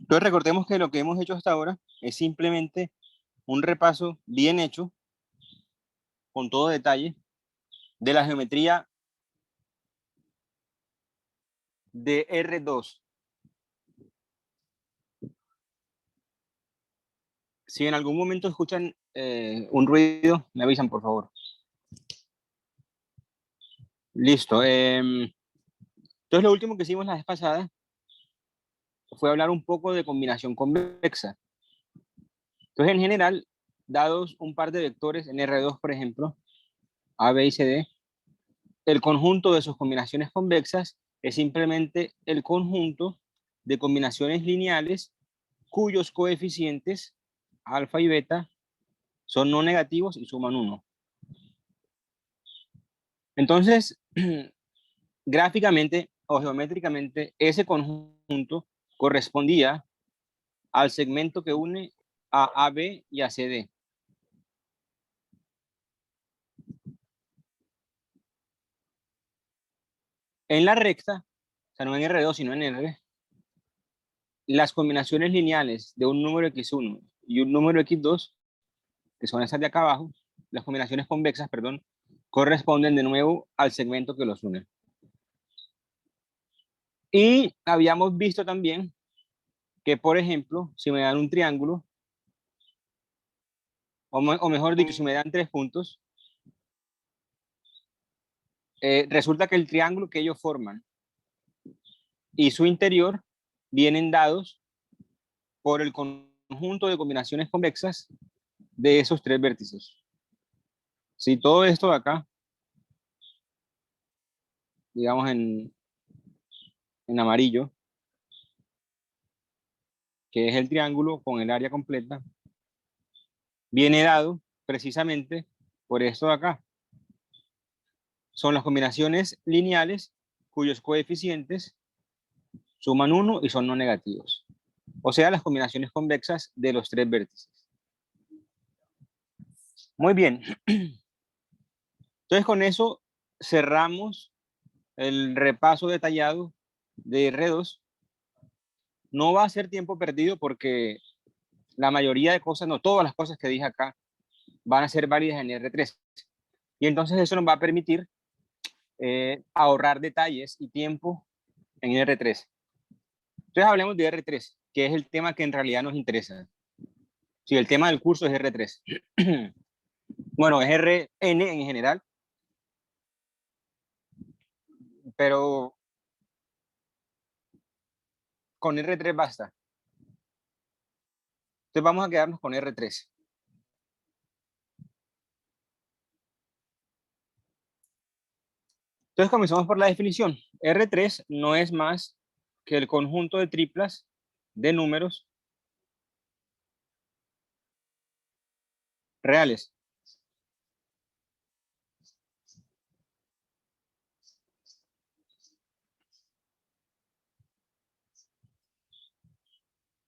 Entonces recordemos que lo que hemos hecho hasta ahora es simplemente un repaso bien hecho, con todo detalle, de la geometría de R2. Si en algún momento escuchan un ruido, me avisan, por favor. Listo. Entonces lo último que hicimos la vez pasada fue hablar un poco de combinación convexa. Entonces, en general, dados un par de vectores en R2, por ejemplo, A, B y C, D, el conjunto de sus combinaciones convexas es simplemente el conjunto de combinaciones lineales cuyos coeficientes alfa y beta son no negativos y suman 1. Entonces, gráficamente o geométricamente, ese conjunto correspondía al segmento que une a AB y a CD. En la recta, o sea, no en R2, sino en R, las combinaciones lineales de un número x1 y un número x2, que son esas de acá abajo, las combinaciones convexas, perdón, corresponden de nuevo al segmento que los une. Y habíamos visto también que, por ejemplo, si me dan un triángulo, o mejor dicho, si me dan 3 puntos, resulta que el triángulo que ellos forman y su interior vienen dados por el conjunto de combinaciones convexas de esos 3 vértices. Si todo esto de acá, digamos en amarillo, que es el triángulo con el área completa, viene dado precisamente por esto de acá. Son las combinaciones lineales cuyos coeficientes suman 1 y son no negativos. O sea, las combinaciones convexas de los 3 vértices. Muy bien. Entonces, con eso cerramos el repaso detallado de R2. No va a ser tiempo perdido porque la mayoría de cosas, no todas las cosas que dije acá, van a ser válidas en R3. Y entonces eso nos va a permitir ahorrar detalles y tiempo en R3. Entonces hablemos de R3, que es el tema que en realidad nos interesa. Sí, el tema del curso es R3. Bueno, es Rn en general, pero con R3 basta. Entonces vamos a quedarnos con R3. Entonces comenzamos por la definición. R3 no es más que el conjunto de triplas de números reales.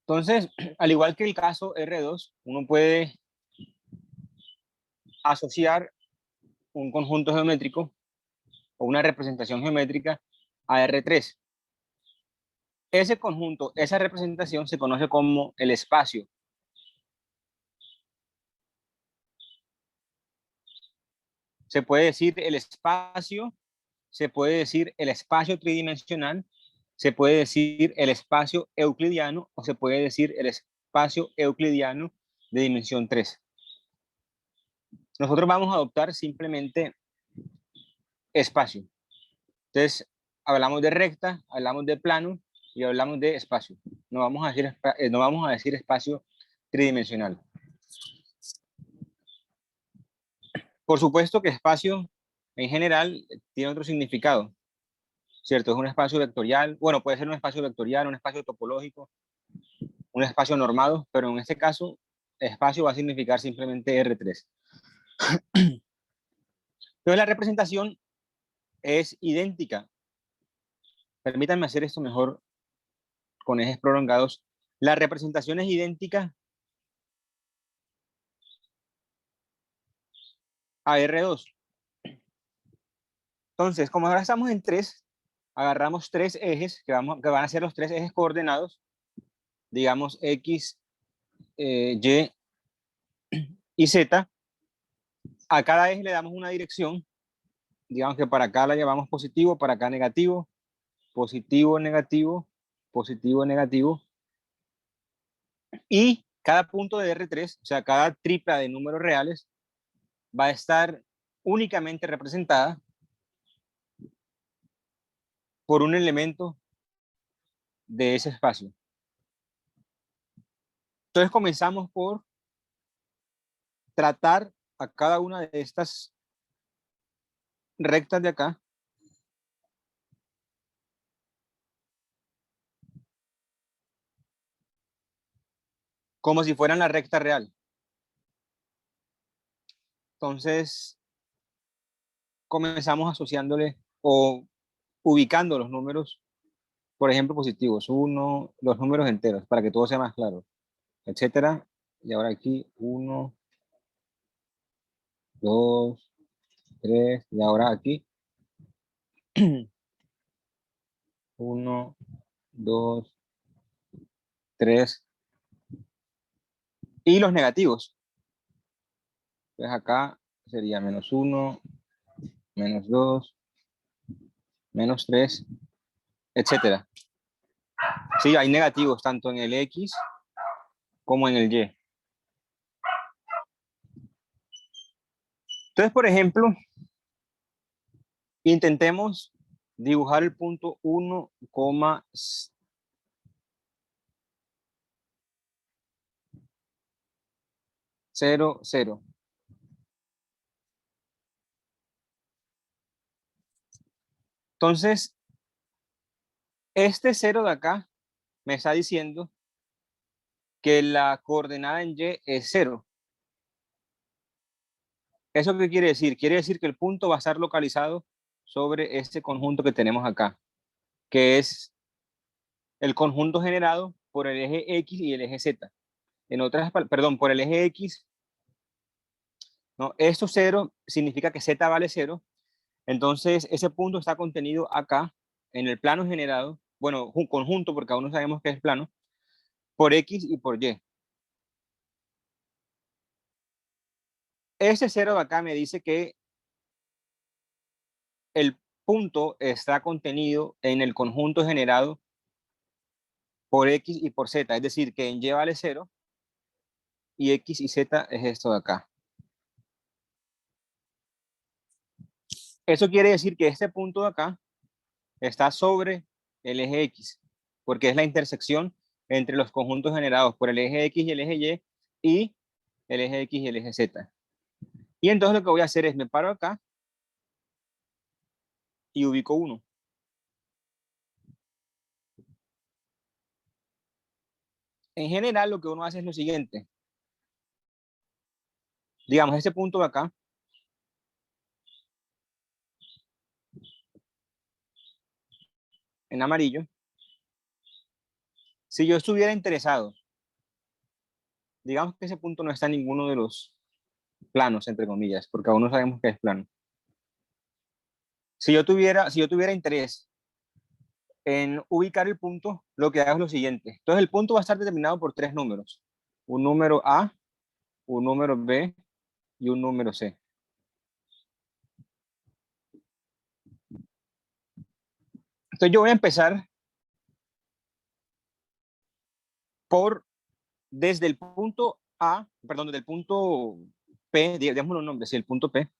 Entonces, al igual que el caso R2, uno puede asociar un conjunto geométrico o una representación geométrica a R3. Ese conjunto, esa representación se conoce como el espacio. Se puede decir el espacio, se puede decir el espacio tridimensional, se puede decir el espacio euclidiano o se puede decir el espacio euclidiano de dimensión 3. Nosotros vamos a adoptar simplemente espacio. Entonces, hablamos de recta, hablamos de plano y hablamos de espacio. No vamos a decir espacio tridimensional. Por supuesto que espacio en general tiene otro significado, ¿cierto? Es un espacio vectorial, bueno, puede ser un espacio vectorial, un espacio topológico, un espacio normado, pero en este caso, espacio va a significar simplemente R3. Entonces, la representación es idéntica. Permítanme hacer esto mejor con ejes prolongados. La representación es idéntica a R2. Entonces, como ahora estamos en 3, agarramos 3 ejes que van a ser los 3 ejes coordenados digamos, X, Y y Z. A cada eje le damos una dirección. Digamos que para acá la llamamos positivo, para acá negativo, positivo, negativo, positivo, negativo. Y cada punto de R3, o sea, cada tripla de números reales, va a estar únicamente representada por un elemento de ese espacio. Entonces comenzamos por tratar a cada una de estas rectas de acá como si fueran la recta real. Entonces comenzamos asociándole o ubicando los números, por ejemplo, positivos, uno, los números enteros, para que todo sea más claro, etcétera. Y ahora aquí, 1, 2, 3, y ahora aquí, 1, 2, 3, y los negativos. Entonces acá sería menos 1, menos 2, menos 3, etcétera. Sí, hay negativos tanto en el X como en el Y. Entonces, por ejemplo, intentemos dibujar el punto 1, 0, 0. Entonces, este 0 de acá me está diciendo que la coordenada en Y es 0. ¿Eso qué quiere decir? Quiere decir que el punto va a estar localizado sobre este conjunto que tenemos acá, que es el conjunto generado por el eje X y el eje Z. En otras, perdón, por el eje X, no, esto 0 significa que Z vale 0. Entonces, ese punto está contenido acá, en el plano generado, bueno, un conjunto, porque aún no sabemos qué es plano, por X y por Y. Ese 0 de acá me dice que el punto está contenido en el conjunto generado por X y por Z, es decir, que en Y vale 0 y X y Z es esto de acá. Eso quiere decir que este punto de acá está sobre el eje X, porque es la intersección entre los conjuntos generados por el eje X y el eje Y el eje X y el eje Z. Y entonces lo que voy a hacer es me paro acá y ubico 1. En general lo que uno hace es lo siguiente. Digamos, este punto de acá, en amarillo, si yo estuviera interesado, digamos que ese punto no está en ninguno de los planos, entre comillas, porque aún no sabemos qué es plano. Si yo tuviera interés en ubicar el punto, lo que hago es lo siguiente. Entonces el punto va a estar determinado por 3 números. Un número A, un número B y un número C. Entonces yo voy a empezar por, desde el punto A, perdón, desde el punto P, digamos los nombres, el punto P,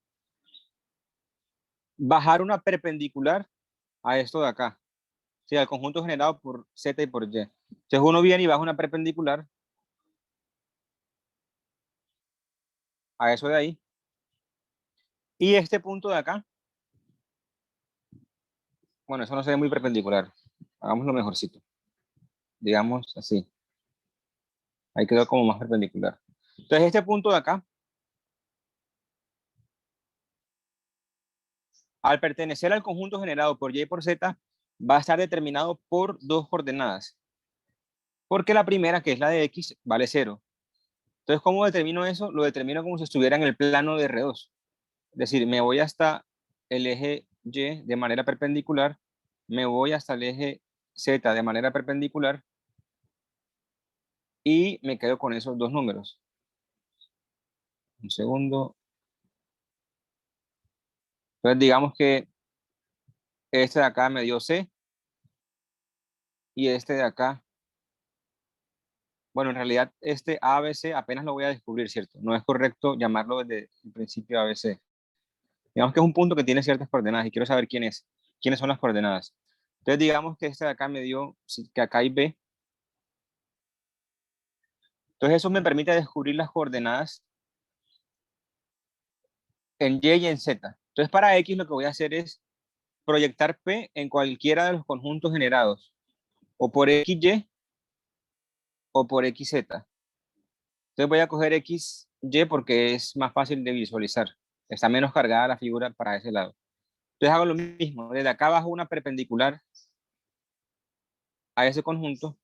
bajar una perpendicular a esto de acá, ¿sí? Al conjunto generado por Z y por Y. Entonces uno viene y baja una perpendicular a eso de ahí. Y este punto de acá, bueno, eso no se ve muy perpendicular. Hagamos lo mejorcito. Digamos así. Ahí quedó como más perpendicular. Entonces este punto de acá, al pertenecer al conjunto generado por Y y por Z, va a estar determinado por 2 coordenadas. Porque la primera, que es la de X, vale 0. Entonces, ¿cómo determino eso? Lo determino como si estuviera en el plano de R2. Es decir, me voy hasta el eje Y de manera perpendicular, me voy hasta el eje Z de manera perpendicular y me quedo con esos dos números. Un segundo. Entonces digamos que este de acá me dio C y este de acá, bueno, en realidad este ABC apenas lo voy a descubrir, ¿cierto? No es correcto llamarlo desde el principio ABC. Digamos que es un punto que tiene ciertas coordenadas y quiero saber quiénes son las coordenadas. Entonces digamos que este de acá me dio, que acá hay B. Entonces eso me permite descubrir las coordenadas en Y y en Z. Entonces para X lo que voy a hacer es proyectar P en cualquiera de los conjuntos generados, o por XY o por XZ. Entonces voy a coger XY porque es más fácil de visualizar. Está menos cargada la figura para ese lado. Entonces hago lo mismo. Desde acá bajo una perpendicular a ese conjunto.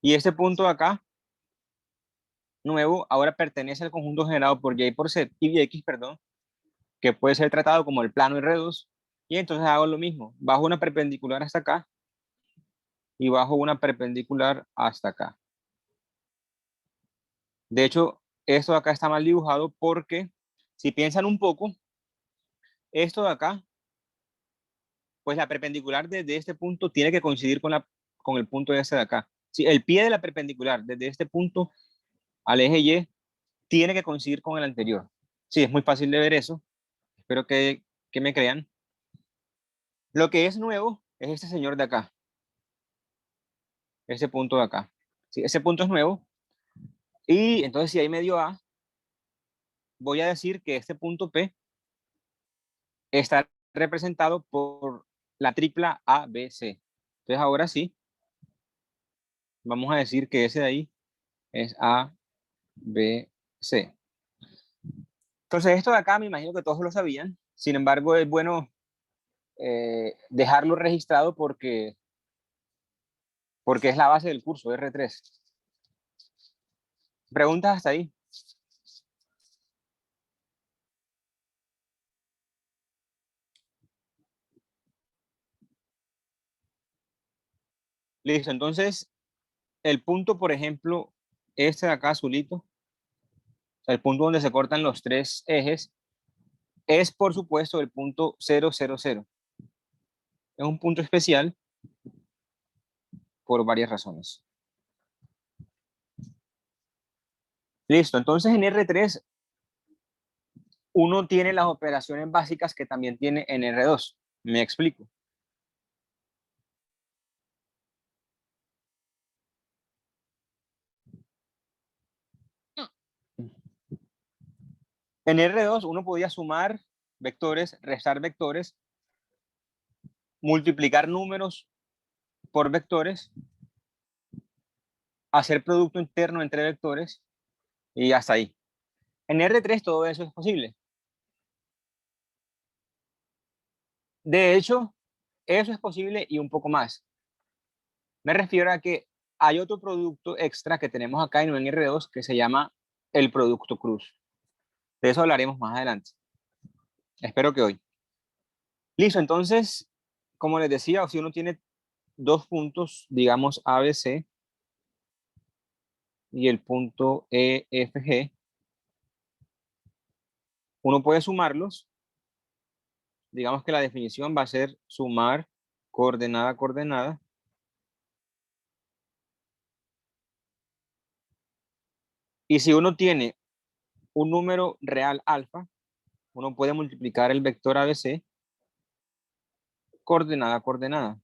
Y este punto de acá, nuevo, ahora pertenece al conjunto generado por Y por Z y X, perdón, que puede ser tratado como el plano R2. Y entonces hago lo mismo. Bajo una perpendicular hasta acá y bajo una perpendicular hasta acá. De hecho, esto de acá está mal dibujado porque si piensan un poco, esto de acá, pues la perpendicular desde este punto tiene que coincidir con el punto este de acá. Si el pie de la perpendicular desde este punto al eje Y tiene que coincidir con el anterior. Sí, es muy fácil de ver eso. Espero que me crean. Lo que es nuevo es este señor de acá, ese punto de acá. Sí, ese punto es nuevo. Y entonces si hay medio A, voy a decir que este punto P está representado por la tripla ABC. Entonces ahora sí, vamos a decir que ese de ahí es ABC. Entonces esto de acá me imagino que todos lo sabían. Sin embargo, es bueno dejarlo registrado porque es la base del curso R3. ¿Preguntas hasta ahí? Listo, entonces el punto, por ejemplo, este de acá azulito, el punto donde se cortan los tres ejes, es por supuesto el punto 000. Es un punto especial por varias razones. Listo, entonces en R3 uno tiene las operaciones básicas que también tiene en R2. Me explico. En R2 uno podía sumar vectores, restar vectores, multiplicar números por vectores, hacer producto interno entre vectores y hasta ahí. En R3 todo eso es posible. De hecho, eso es posible y un poco más. Me refiero a que hay otro producto extra que tenemos acá en R2 que se llama el producto cruz. De eso hablaremos más adelante. Espero que hoy. Listo, entonces, como les decía, si uno tiene dos puntos, digamos ABC y el punto EFG, uno puede sumarlos. Digamos que la definición va a ser sumar coordenada a coordenada. Y si uno tiene un número real alfa, uno puede multiplicar el vector ABC coordenada a coordenada.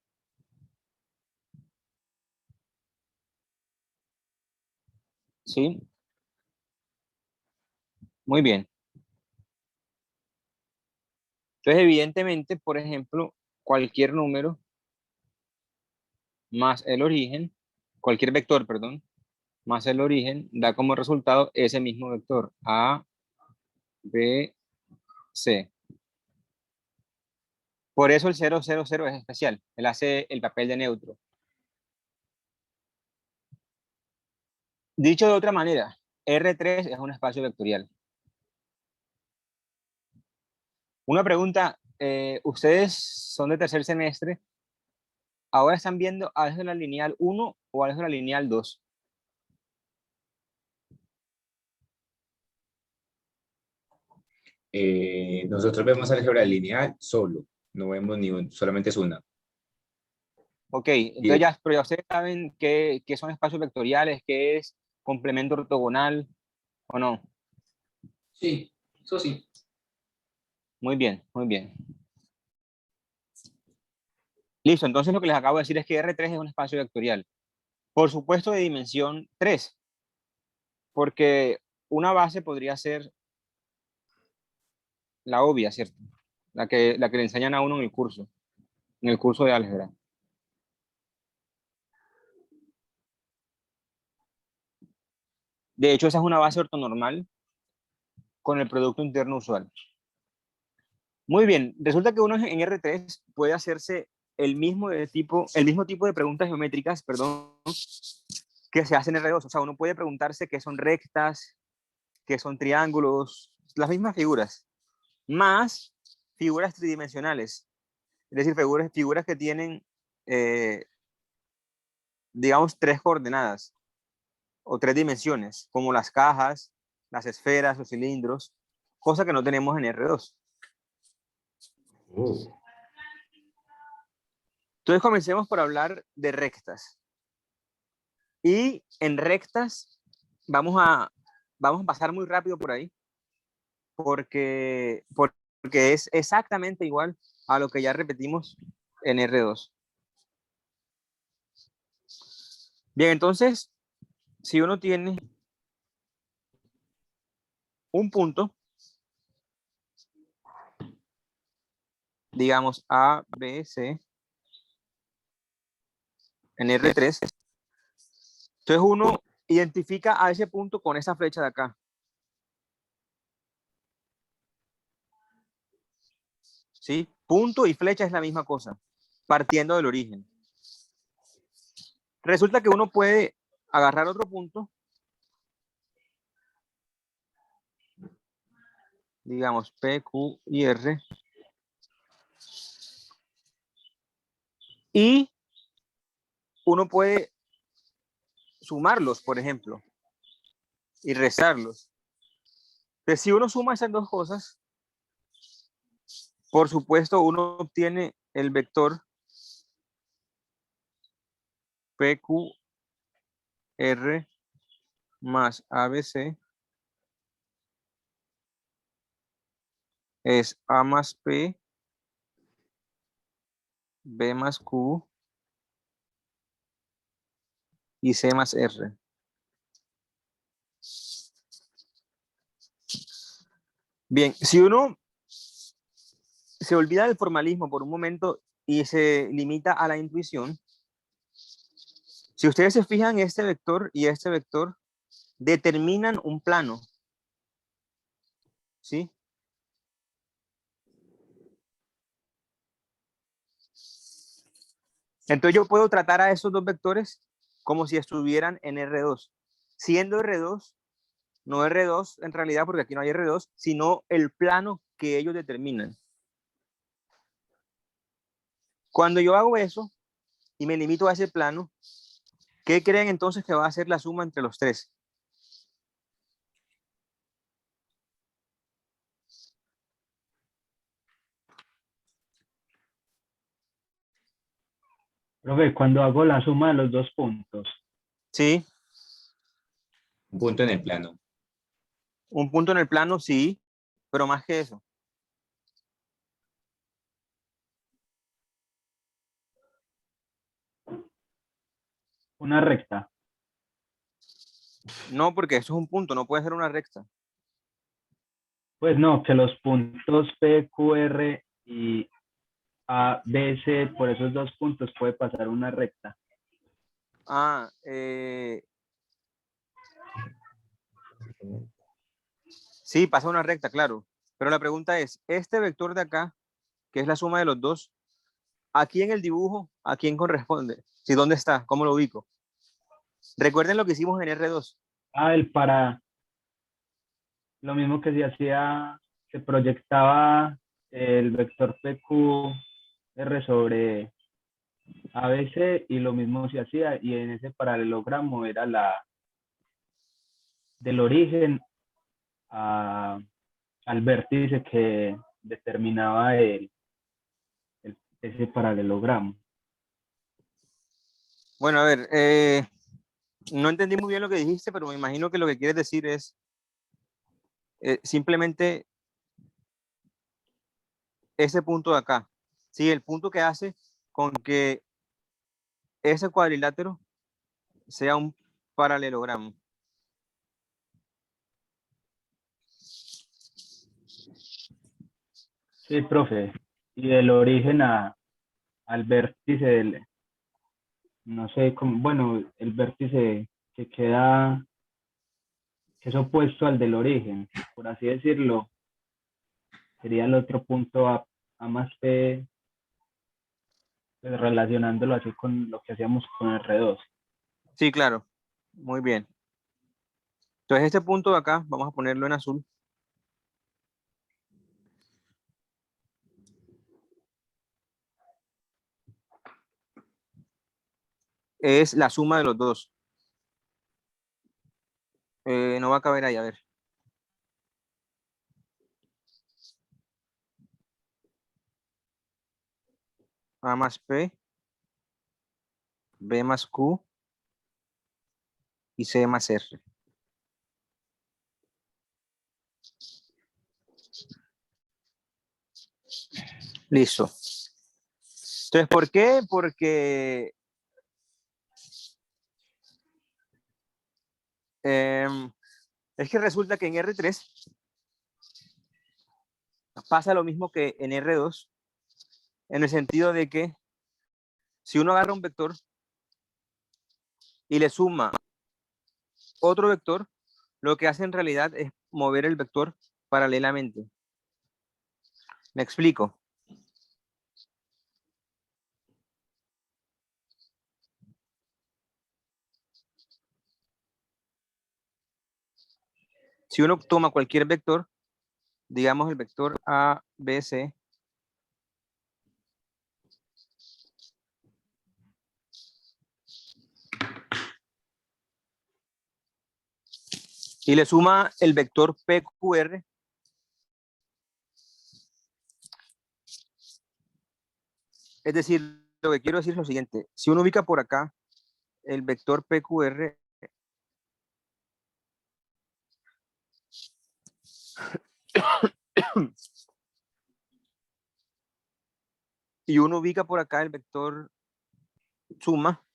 ¿Sí? Muy bien. Entonces, evidentemente, por ejemplo, cualquier número más el origen, cualquier vector, perdón, más el origen, da como resultado ese mismo vector, A, B, C. Por eso el 000 es especial. Él hace el papel de neutro. Dicho de otra manera, R3 es un espacio vectorial. Una pregunta, ustedes son de tercer semestre ahora están viendo a de la lineal 1 o a de la lineal 2. Nosotros vemos álgebra lineal solo, no vemos solamente es una. Ok, Y entonces ya, pero ya ustedes saben qué son espacios vectoriales, qué es complemento ortogonal o no. Sí, eso sí. Muy bien, muy bien. Listo, entonces lo que les acabo de decir es que R3 es un espacio vectorial. Por supuesto de dimensión 3, porque una base podría ser la obvia, ¿cierto? La que le enseñan a uno en el curso de álgebra. De hecho, esa es una base ortonormal con el producto interno usual. Muy bien, resulta que uno en R3 puede hacerse el mismo tipo de preguntas geométricas, perdón, que se hacen en R2. O sea, uno puede preguntarse qué son rectas, qué son triángulos, las mismas figuras, más figuras tridimensionales. Es decir, figuras que tienen, eh, digamos, 3 coordenadas o 3 dimensiones, como las cajas, las esferas, los cilindros, cosa que no tenemos en R2. oh, Entonces comencemos por hablar de rectas. Y en rectas vamos a pasar muy rápido por ahí, porque es exactamente igual a lo que ya repetimos en R2. Bien, entonces, si uno tiene un punto, digamos A, B, C, en R3, entonces uno identifica a ese punto con esa flecha de acá. ¿Sí? Punto y flecha es la misma cosa, partiendo del origen. Resulta que uno puede agarrar otro punto, digamos P, Q y R, y uno puede sumarlos, por ejemplo, y restarlos. Entonces, si uno suma esas dos cosas, por supuesto, uno obtiene el vector PQR más ABC es A más P, B más Q y C más R. Bien, si uno se olvida del formalismo por un momento y se limita a la intuición, si ustedes se fijan, este vector y este vector determinan un plano, ¿sí? Entonces yo puedo tratar a esos dos vectores como si estuvieran en R2, siendo R2, no R2 en realidad, porque aquí no hay R2, sino el plano que ellos determinan. Cuando yo hago eso y me limito a ese plano, ¿qué creen entonces que va a ser la suma entre los tres? Profe, cuando hago la suma de los dos puntos, Sí, un punto en el plano. un punto en el plano, sí, pero más que eso. una recta. No, porque eso es un punto, no puede ser una recta. Pues no, que los puntos P, Q, R y A, B, C, por esos dos puntos puede pasar una recta. Ah, sí, pasa una recta, claro. Pero la pregunta es, este vector de acá, que es la suma de los dos, aquí en el dibujo, ¿a quién corresponde? ¿Sí, dónde está? ¿Cómo lo ubico? Recuerden lo que hicimos en R2. Ah, el para, lo mismo que se hacía, se proyectaba el vector P, Q, R sobre ABC y lo mismo se hacía, y en ese paralelogramo era del origen al vértice que determinaba ese paralelogramo. Bueno, a ver, no entendí muy bien lo que dijiste, pero me imagino que lo que quieres decir es simplemente ese punto de acá. Sí, el punto que hace con que ese cuadrilátero sea un paralelogramo. Sí, profe. Y del origen al vértice no sé cómo, bueno, el vértice que queda, que es opuesto al del origen, por así decirlo, sería el otro punto A más P, pues, relacionándolo así con lo que hacíamos con R2. Sí, claro. Muy bien. Entonces este punto de acá, vamos a ponerlo en azul. Es la suma de los dos. No va a caber ahí, a ver. A más P, B más Q y C más R. Listo. Entonces, ¿por qué? Porque es que resulta que en R3 pasa lo mismo que en R2, en el sentido de que si uno agarra un vector y le suma otro vector, lo que hace en realidad es mover el vector paralelamente. Me explico. Si uno toma cualquier vector, digamos el vector A, B, C, y le suma el vector PQR, es decir, lo que quiero decir es lo siguiente. Si uno ubica por acá el vector PQR, y uno ubica por acá el vector suma,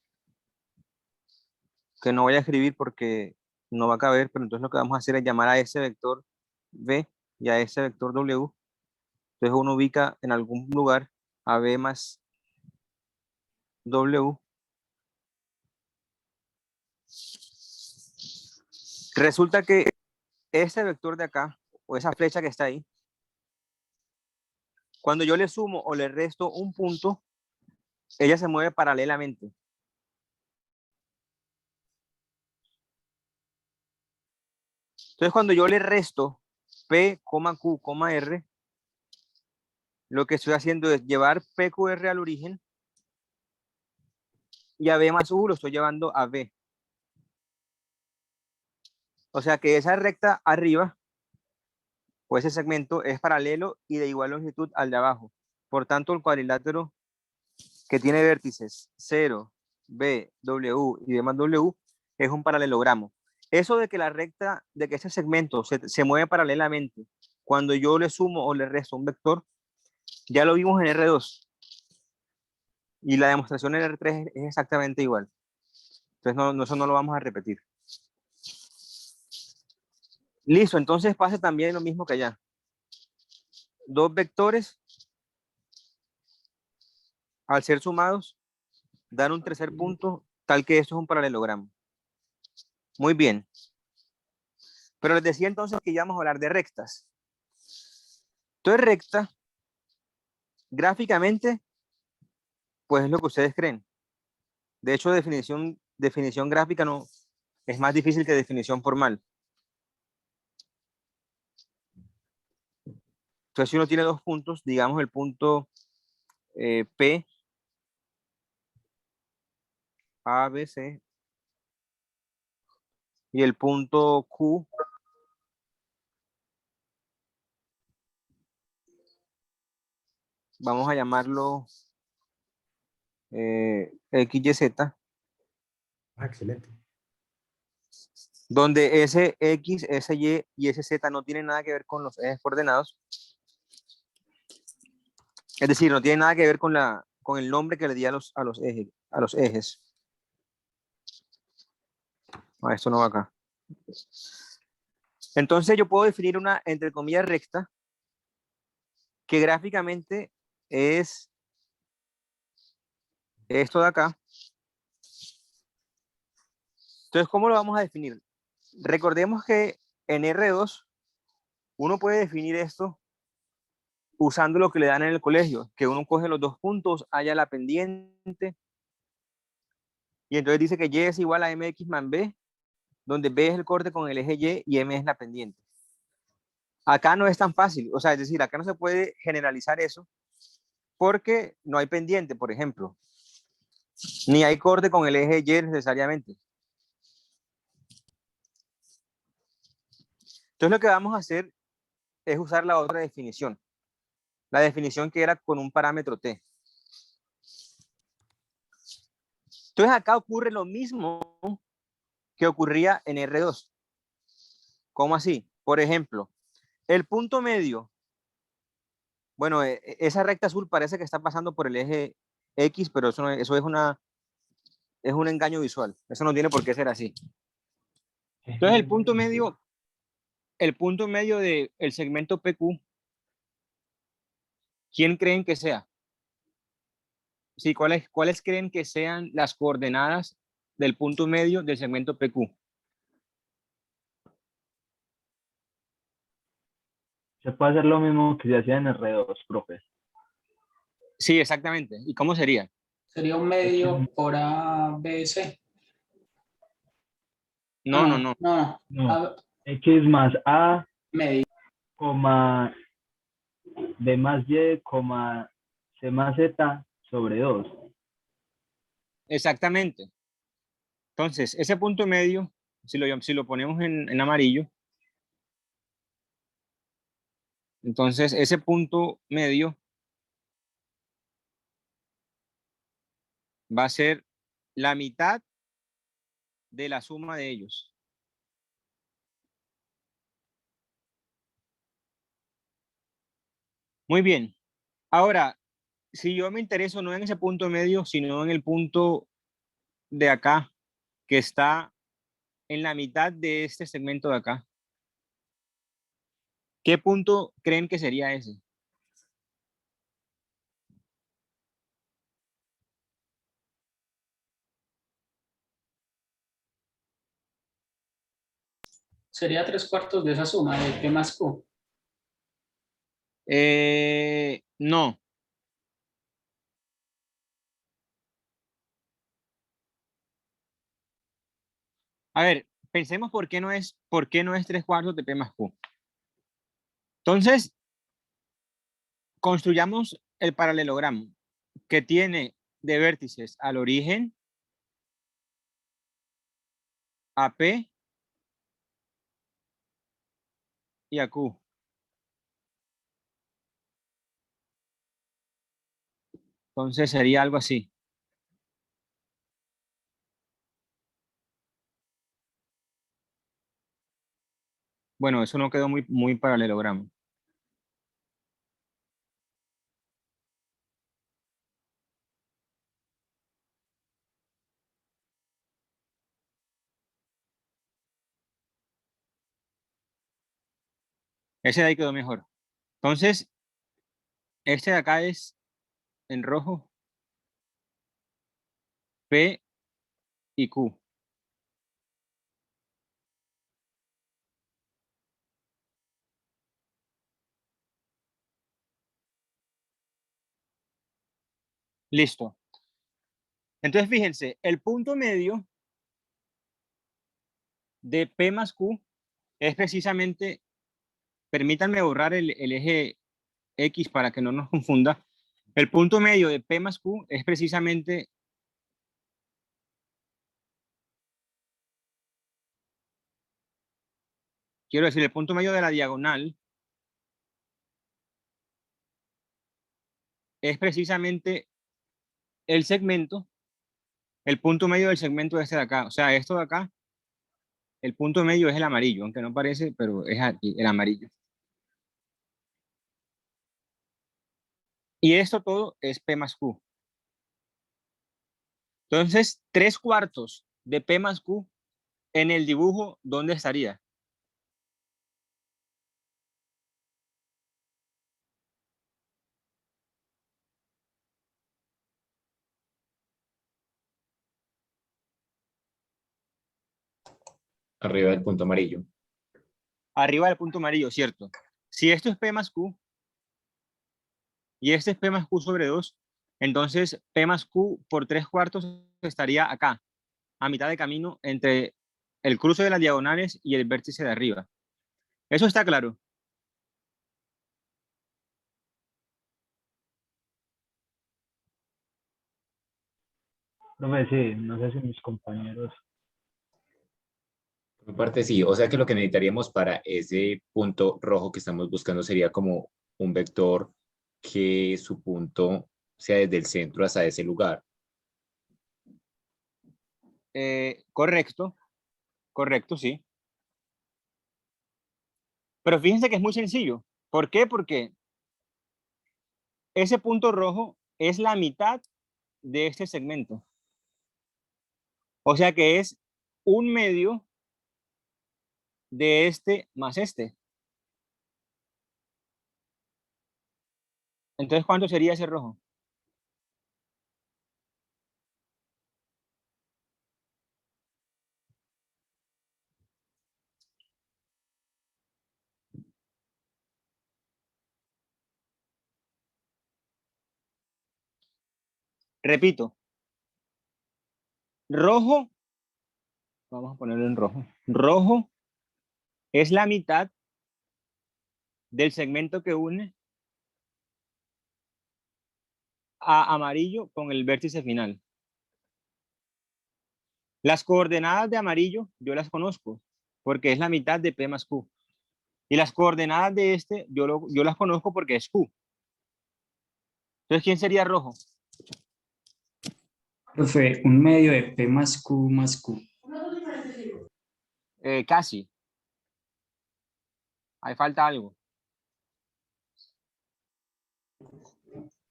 que no voy a escribir porque no va a caber, pero entonces lo que vamos a hacer es llamar a ese vector B y a ese vector W. Entonces uno ubica en algún lugar a B más W. Resulta que ese vector de acá, o esa flecha que está ahí, cuando yo le sumo o le resto un punto, ella se mueve paralelamente. Entonces cuando yo le resto P, Q, R, lo que estoy haciendo es llevar PQR al origen y a B más U lo estoy llevando a B. O sea que esa recta arriba, o ese segmento, es paralelo y de igual longitud al de abajo. Por tanto, el cuadrilátero que tiene vértices 0, B, W y B más W es un paralelogramo. Eso de que la recta, de que ese segmento se mueve paralelamente cuando yo le sumo o le resto un vector, ya lo vimos en R2. Y la demostración en R3 es exactamente igual. Entonces, eso no lo vamos a repetir. Listo, entonces pasa también lo mismo que allá. Dos vectores, al ser sumados, dan un tercer punto, tal que esto es un paralelogramo. Muy bien. Pero les decía entonces que íbamos a hablar de rectas. Entonces, recta, gráficamente, pues es lo que ustedes creen. De hecho, definición gráfica no es más difícil que definición formal. Entonces, si uno tiene dos puntos, digamos el punto P A, B, C. Y el punto Q vamos a llamarlo X, Y, Z, Ah, excelente. donde ese X, ese Y y ese Z no tienen nada que ver con los ejes coordenados. Es decir, no tiene nada que ver con el nombre que le di a los ejes. Ah, esto no va acá. Entonces yo puedo definir una, entre comillas, recta, que gráficamente es esto de acá. Entonces, ¿cómo lo vamos a definir? Recordemos que en R2 uno puede definir esto usando lo que le dan en el colegio, que uno coge los dos puntos, halla la pendiente, y entonces dice que Y es igual a MX más B, donde B es el corte con el eje Y y M es la pendiente. Acá no es tan fácil, o sea, es decir, acá no se puede generalizar eso, porque no hay pendiente, por ejemplo, ni hay corte con el eje Y necesariamente. Entonces lo que vamos a hacer es usar la otra definición, la definición que era con un parámetro T. Entonces acá ocurre lo mismo que ocurría en R2. ¿Cómo así? Por ejemplo, el punto medio, bueno, esa recta azul parece que está pasando por el eje X, pero eso es un engaño visual. Eso no tiene por qué ser así. Entonces el punto medio del segmento PQ, ¿quién creen que sea? Sí, ¿cuáles creen que sean las coordenadas del punto medio del segmento PQ? Se puede hacer lo mismo que se hacía en R2, profe. Sí, exactamente. ¿Y cómo sería? Sería un medio por A, B, C. No, no, no. No. No, X más A, Medio. coma B más Y, coma C más Z sobre 2. Exactamente. Entonces, ese punto medio, si lo ponemos en amarillo, entonces ese punto medio va a ser la mitad de la suma de ellos. Muy bien. Ahora, si yo me intereso no en ese punto medio, sino en el punto de acá, que está en la mitad de este segmento de acá, ¿qué punto creen que sería ese? Sería 3/4 de esa suma de P más Q. No. A ver, pensemos por qué no es 3/4 de P más Q. Entonces, construyamos el paralelogramo que tiene de vértices al origen a P y a Q. Entonces sería algo así. Bueno, eso no quedó muy paralelogramo. Ese de ahí quedó mejor. Entonces, este de acá es en rojo P y Q. Listo. Entonces, fíjense, el punto medio de P más Q es precisamente, permítanme borrar el eje X para que no nos confunda. El punto medio de P más Q es precisamente quiero decir, el punto medio de la diagonal es precisamente el segmento, el punto medio del segmento de este de acá. O sea, esto de acá, el punto medio es el amarillo, aunque no parece, pero es aquí, el amarillo. Y esto todo es P más Q. Entonces, 3/4 de P más Q en el dibujo, ¿dónde estaría? Arriba del punto amarillo. Arriba del punto amarillo, ¿cierto? Si esto es P más Q y este es P más Q sobre 2, entonces P más Q por 3/4 estaría acá, a mitad de camino entre el cruce de las diagonales y el vértice de arriba. ¿Eso está claro? Profe, sí, no sé si mis compañeros. Por mi parte, sí. O sea que lo que necesitaríamos para ese punto rojo que estamos buscando sería como un vector que su punto sea desde el centro hasta ese lugar. Correcto, correcto, sí. Pero fíjense que es muy sencillo. ¿Por qué? Porque ese punto rojo es la mitad de este segmento. O sea que es un medio de este más este. Entonces, ¿cuánto sería ese rojo? Repito, rojo, vamos a ponerlo en rojo. Rojo es la mitad del segmento que une a amarillo con el vértice final. Las coordenadas de amarillo yo las conozco porque es la mitad de P más Q. Y las coordenadas de este yo las conozco porque es Q. Entonces, ¿quién sería rojo? Profe, un medio de P más Q más Q. Casi. Ahí falta algo.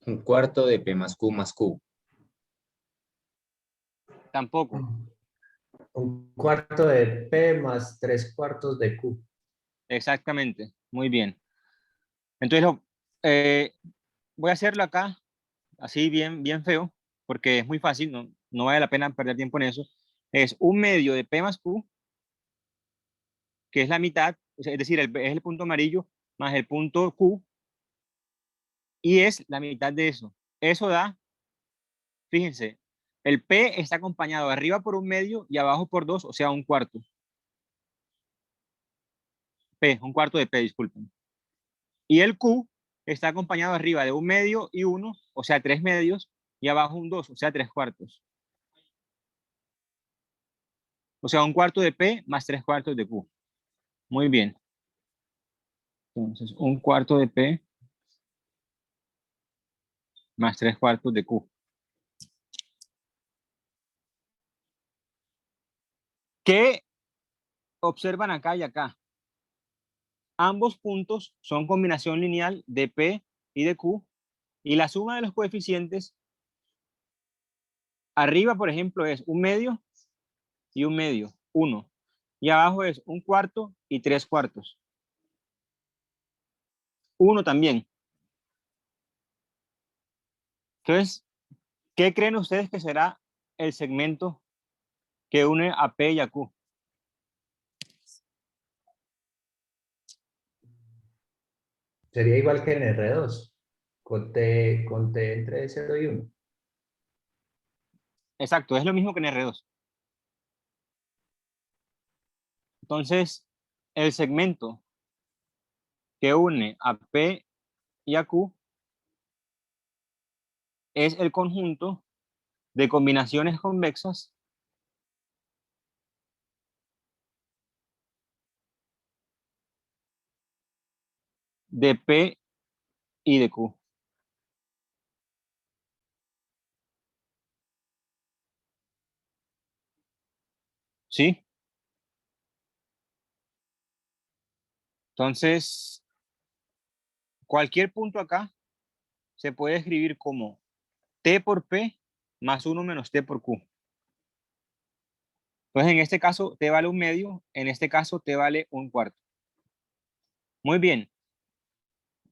Un cuarto de P más Q más Q. Tampoco. Un cuarto de P más 3/4 de Q. Exactamente. Muy bien. Entonces, voy a hacerlo acá, así bien, bien feo, porque es muy fácil, no vale la pena perder tiempo en eso. Es un medio de P más Q, que es la mitad, es decir, es el punto amarillo más el punto Q, y es la mitad de eso. Eso da, fíjense, el P está acompañado arriba por un medio y abajo por 2, o sea, un cuarto. Un cuarto de P, disculpen. Y el Q está acompañado arriba de un medio y 1, o sea, 3 medios, y abajo un 2, o sea, 3/4. O sea, un cuarto de P más 3/4 de Q. Muy bien. Entonces, un cuarto de P más 3/4 de Q. ¿Qué observan acá y acá? Ambos puntos son combinación lineal de P y de Q, y la suma de los coeficientes arriba, por ejemplo, es un medio y un medio, 1. Y abajo es un cuarto y 3/4. 1 también. Entonces, ¿qué creen ustedes que será el segmento que une a P y a Q? Sería igual que en R2, con T entre 0 y 1. Exacto, es lo mismo que en R2. Entonces, el segmento que une a P y a Q es el conjunto de combinaciones convexas de P y de Q. ¿Sí? Entonces, cualquier punto acá se puede escribir como T por P más 1 menos T por Q. Entonces, en este caso, T vale 1/2, en este caso, T vale 1/4. Muy bien.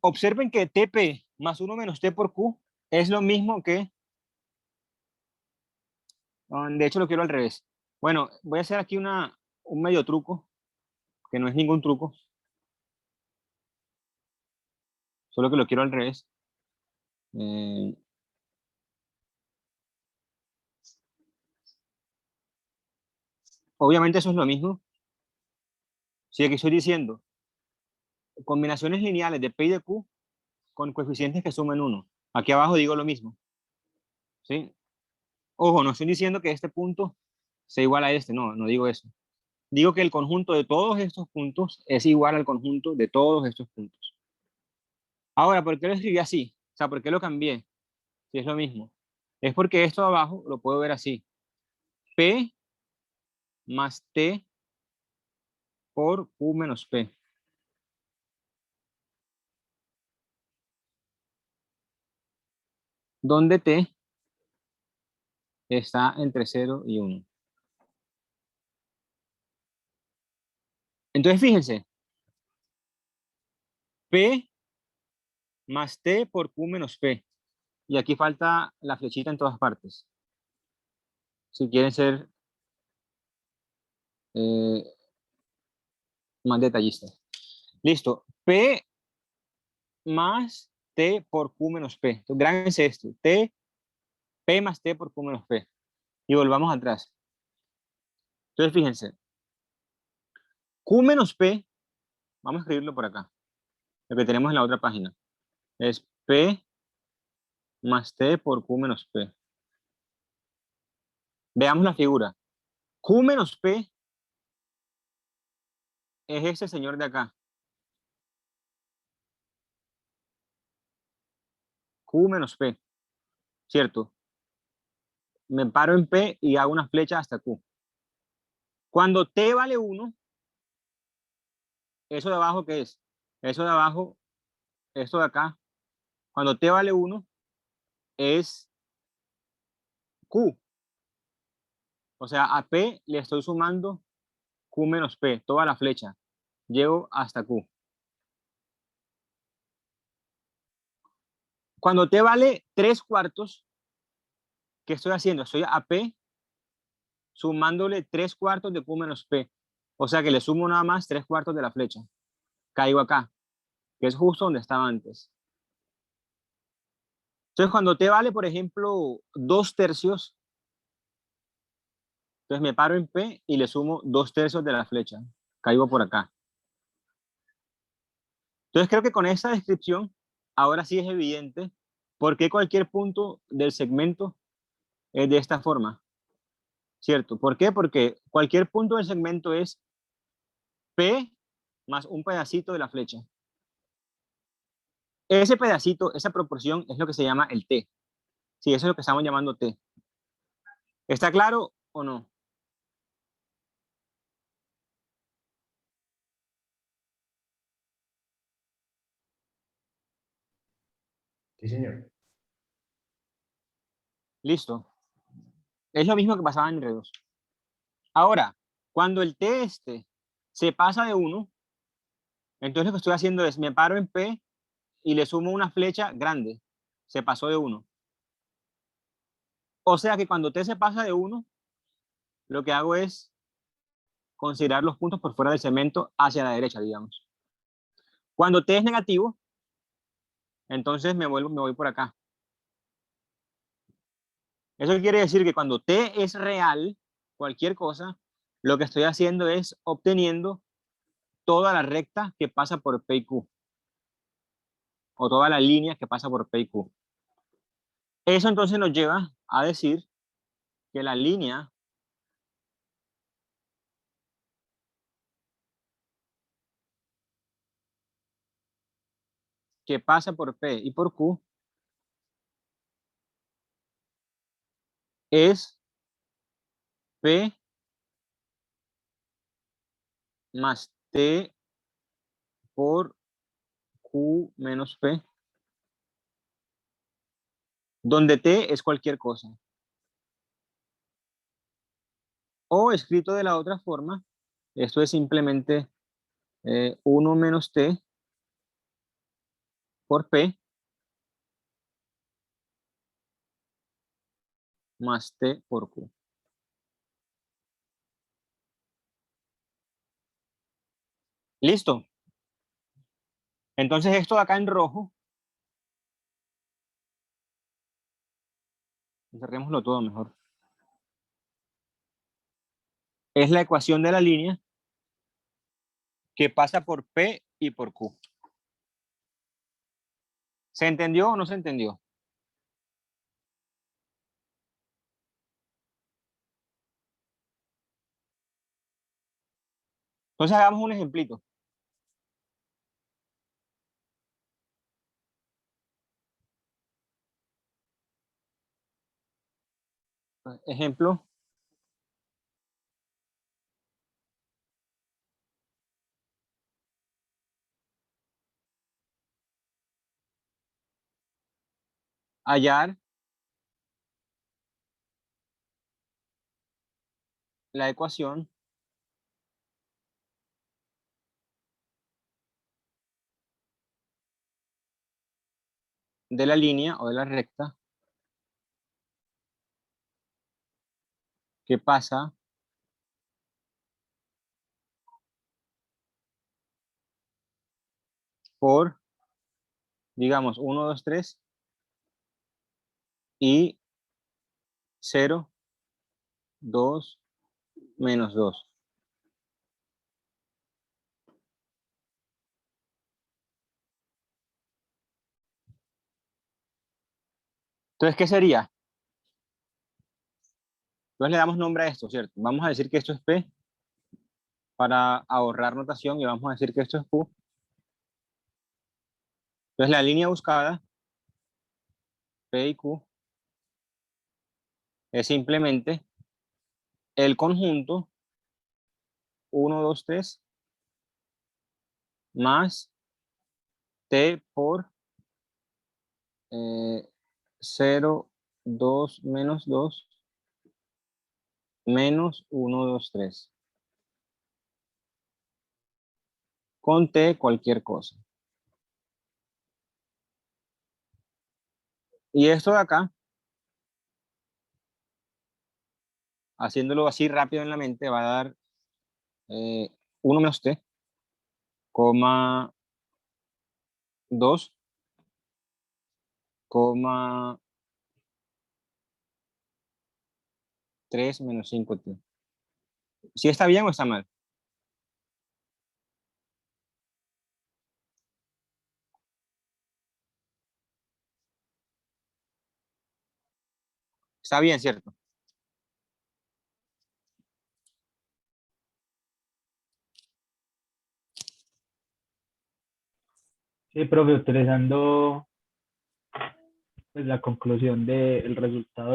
Observen que TP más 1 menos T por Q es lo mismo que... De hecho, lo quiero al revés. Bueno, voy a hacer aquí un medio truco, que no es ningún truco, solo que lo quiero al revés. Obviamente eso es lo mismo. Si aquí estoy diciendo combinaciones lineales de P y de Q con coeficientes que sumen 1. Aquí abajo digo lo mismo. ¿Sí? Ojo, no estoy diciendo que este punto sea igual a este, no, no digo eso. Digo que el conjunto de todos estos puntos es igual al conjunto de todos estos puntos. Ahora, ¿por qué lo escribí así? O sea, ¿por qué lo cambié? Si es lo mismo. Es porque esto de abajo lo puedo ver así. P más T por Q menos P. Donde T está entre 0 y 1. Entonces, fíjense. P más T por Q menos P. Y aquí falta la flechita en todas partes. Si quieren ser más detallistas. Listo. P más T por Q menos P. Entonces, grábense esto. P más T por Q menos P. Y volvamos atrás. Entonces, fíjense. Q menos P, vamos a escribirlo por acá. Lo que tenemos en la otra página. Es P más T por Q menos P. Veamos la figura. Q menos P es este señor de acá. Q menos P, ¿cierto? Me paro en P y hago una flecha hasta Q. Cuando T vale 1, ¿eso de abajo qué es? Eso de abajo, esto de acá, cuando T vale 1, es Q. O sea, a P le estoy sumando Q menos P, toda la flecha. Llego hasta Q. Cuando T vale 3/4, ¿qué estoy haciendo? Estoy a P sumándole 3/4 de Q menos P. O sea que le sumo nada más 3/4 de la flecha. Caigo acá, que es justo donde estaba antes. Entonces, cuando T vale, por ejemplo, 2/3, entonces me paro en P y le sumo 2/3 de la flecha. Caigo por acá. Entonces, creo que con esta descripción, ahora sí es evidente por qué cualquier punto del segmento es de esta forma. ¿Cierto? ¿Por qué? Porque cualquier punto del segmento es P más un pedacito de la flecha. Ese pedacito, esa proporción es lo que se llama el T. Sí, eso es lo que estamos llamando T. ¿Está claro o no? Sí, señor. Listo. Es lo mismo que pasaba en R2. Ahora, cuando el T este se pasa de 1, entonces lo que estoy haciendo es me paro en P y le sumo una flecha grande. Se pasó de 1. O sea que cuando T se pasa de 1, lo que hago es considerar los puntos por fuera del segmento hacia la derecha, digamos. Cuando T es negativo, entonces me voy por acá. Eso quiere decir que cuando T es real, cualquier cosa, lo que estoy haciendo es obteniendo toda la recta que pasa por P y Q. O toda la línea que pasa por P y Q. Eso entonces nos lleva a decir que la línea que pasa por P y por Q es P más T por Q menos P, donde T es cualquier cosa. O escrito de la otra forma, esto es simplemente 1 menos T por P más T por Q. ¿Listo? Entonces esto de acá en rojo, cerrémoslo todo mejor, es la ecuación de la línea que pasa por P y por Q. ¿Se entendió o no se entendió? Entonces hagamos un ejemplito. Ejemplo. Hallar la ecuación de la línea o de la recta que pasa por, digamos, 1, 2, 3 y 0, 2, menos 2. Entonces, ¿qué sería? Entonces le damos nombre a esto, ¿cierto? Vamos a decir que esto es P para ahorrar notación y vamos a decir que esto es Q. Entonces la línea buscada, P y Q, es simplemente el conjunto 1, 2, 3 más T por 0, 2, menos 2, menos 1, 2, 3. Con T cualquier cosa. Y esto de acá, haciéndolo así rápido en la mente, va a dar 1 menos T, coma 2, coma 3 menos 5T. ¿Sí está bien o está mal? Está bien, ¿cierto? Sí, profe, utilizando pues, la conclusión del resultado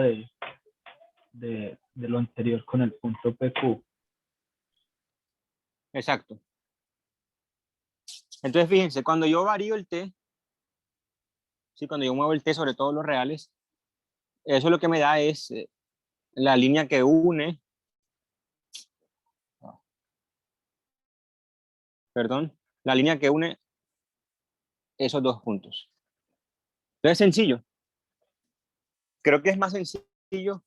de lo anterior con el punto PQ. Exacto. Entonces, fíjense, cuando yo varío el T, ¿sí? Cuando yo muevo el T sobre todos los reales, eso lo que me da es la línea que une, perdón, la línea que une esos dos puntos. Entonces, sencillo. Creo que es más sencillo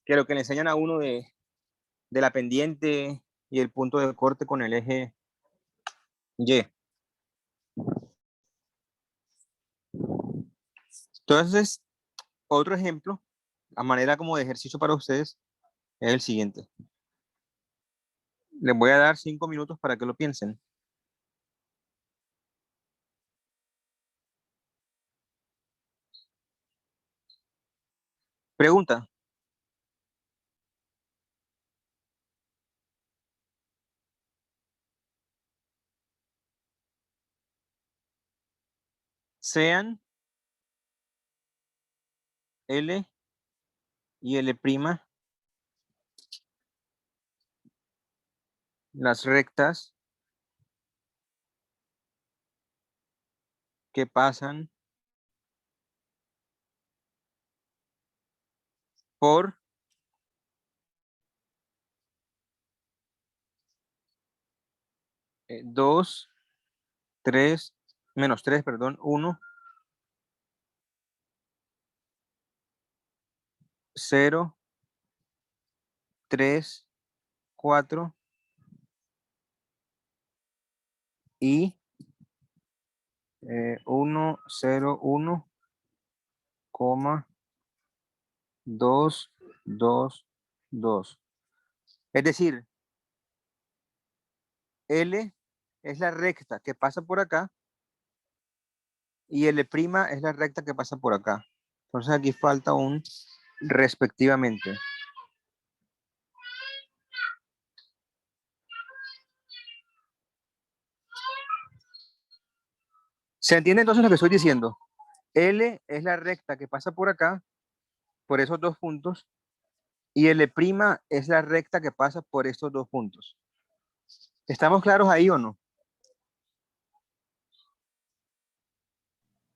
que lo que le enseñan a uno de la pendiente y el punto de corte con el eje Y. Entonces, otro ejemplo, a manera como de ejercicio para ustedes, es el siguiente. Les voy a dar 5 minutos para que lo piensen. Pregunta. sean L y L', las rectas que pasan por dos, tres, menos 3, perdón, 1, 0, 3, 4 y 1, 0, 1, 2, 2, 2. Es decir, L es la recta que pasa por acá y L' es la recta que pasa por acá. Entonces aquí falta un respectivamente. ¿Se entiende entonces lo que estoy diciendo? L es la recta que pasa por acá, por esos dos puntos, y L' es la recta que pasa por estos dos puntos. ¿Estamos claros ahí o no?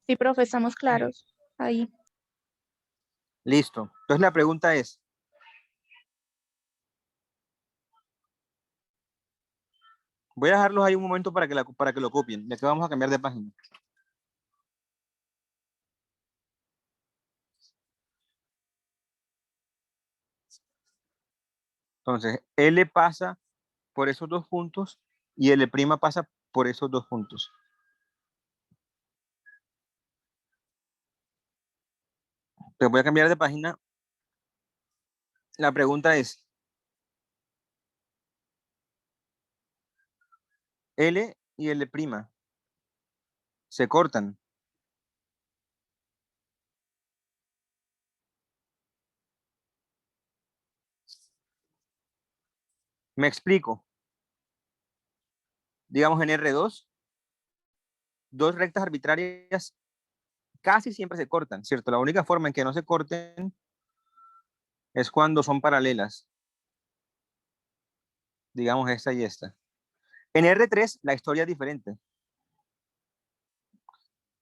Sí, profe, estamos claros ahí. Listo. Entonces la pregunta es, voy a dejarlos ahí un momento para que lo copien, ya que vamos a cambiar de página. Entonces, L pasa por esos dos puntos y L' pasa por esos dos puntos. Te voy a cambiar de página. La pregunta es, L y L' se cortan. Me explico. Digamos en R2, dos rectas arbitrarias casi siempre se cortan, ¿cierto? La única forma en que no se corten es cuando son paralelas. Digamos esta y esta. En R3 la historia es diferente.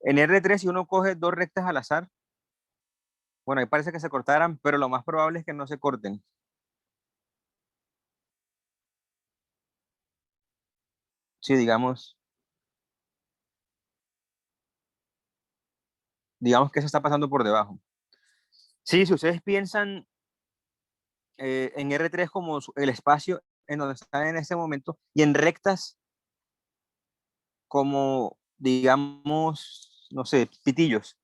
En R3 si uno coge dos rectas al azar, bueno, ahí parece que se cortaran, pero lo más probable es que no se corten. Sí, digamos que eso está pasando por debajo. Sí, si ustedes piensan en R3 como el espacio en donde están en este momento y en rectas como, digamos, no sé, pitillos.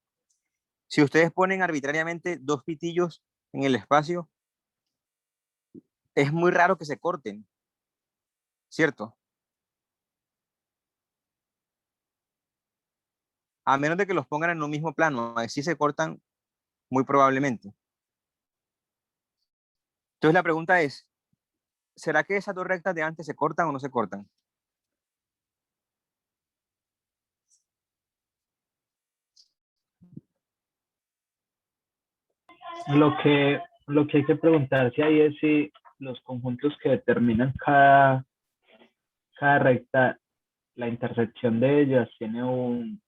Si ustedes ponen arbitrariamente dos pitillos en el espacio, es muy raro que se corten, ¿cierto? A menos de que los pongan en un mismo plano, así se cortan muy probablemente. Entonces la pregunta es, ¿será que esas dos rectas de antes se cortan o no se cortan? Lo que hay que preguntarse ahí es si los conjuntos que determinan cada recta, la intersección de ellas tiene un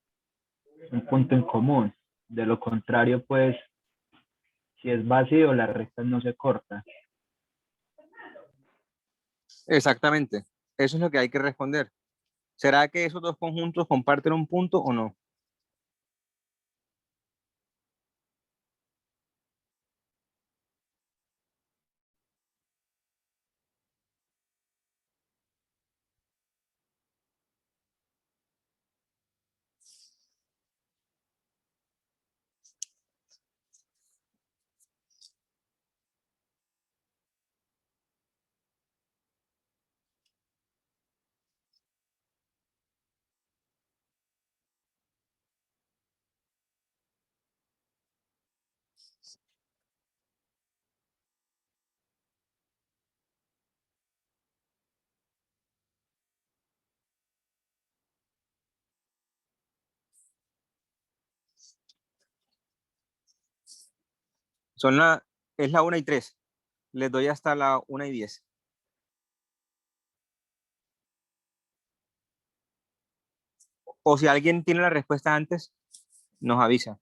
punto en común. De lo contrario, pues, si es vacío, la recta no se corta. Exactamente. Eso es lo que hay que responder. ¿Será que esos dos conjuntos comparten un punto o no? Es la 1:03. Les doy hasta la 1:10. O si alguien tiene la respuesta antes, nos avisa.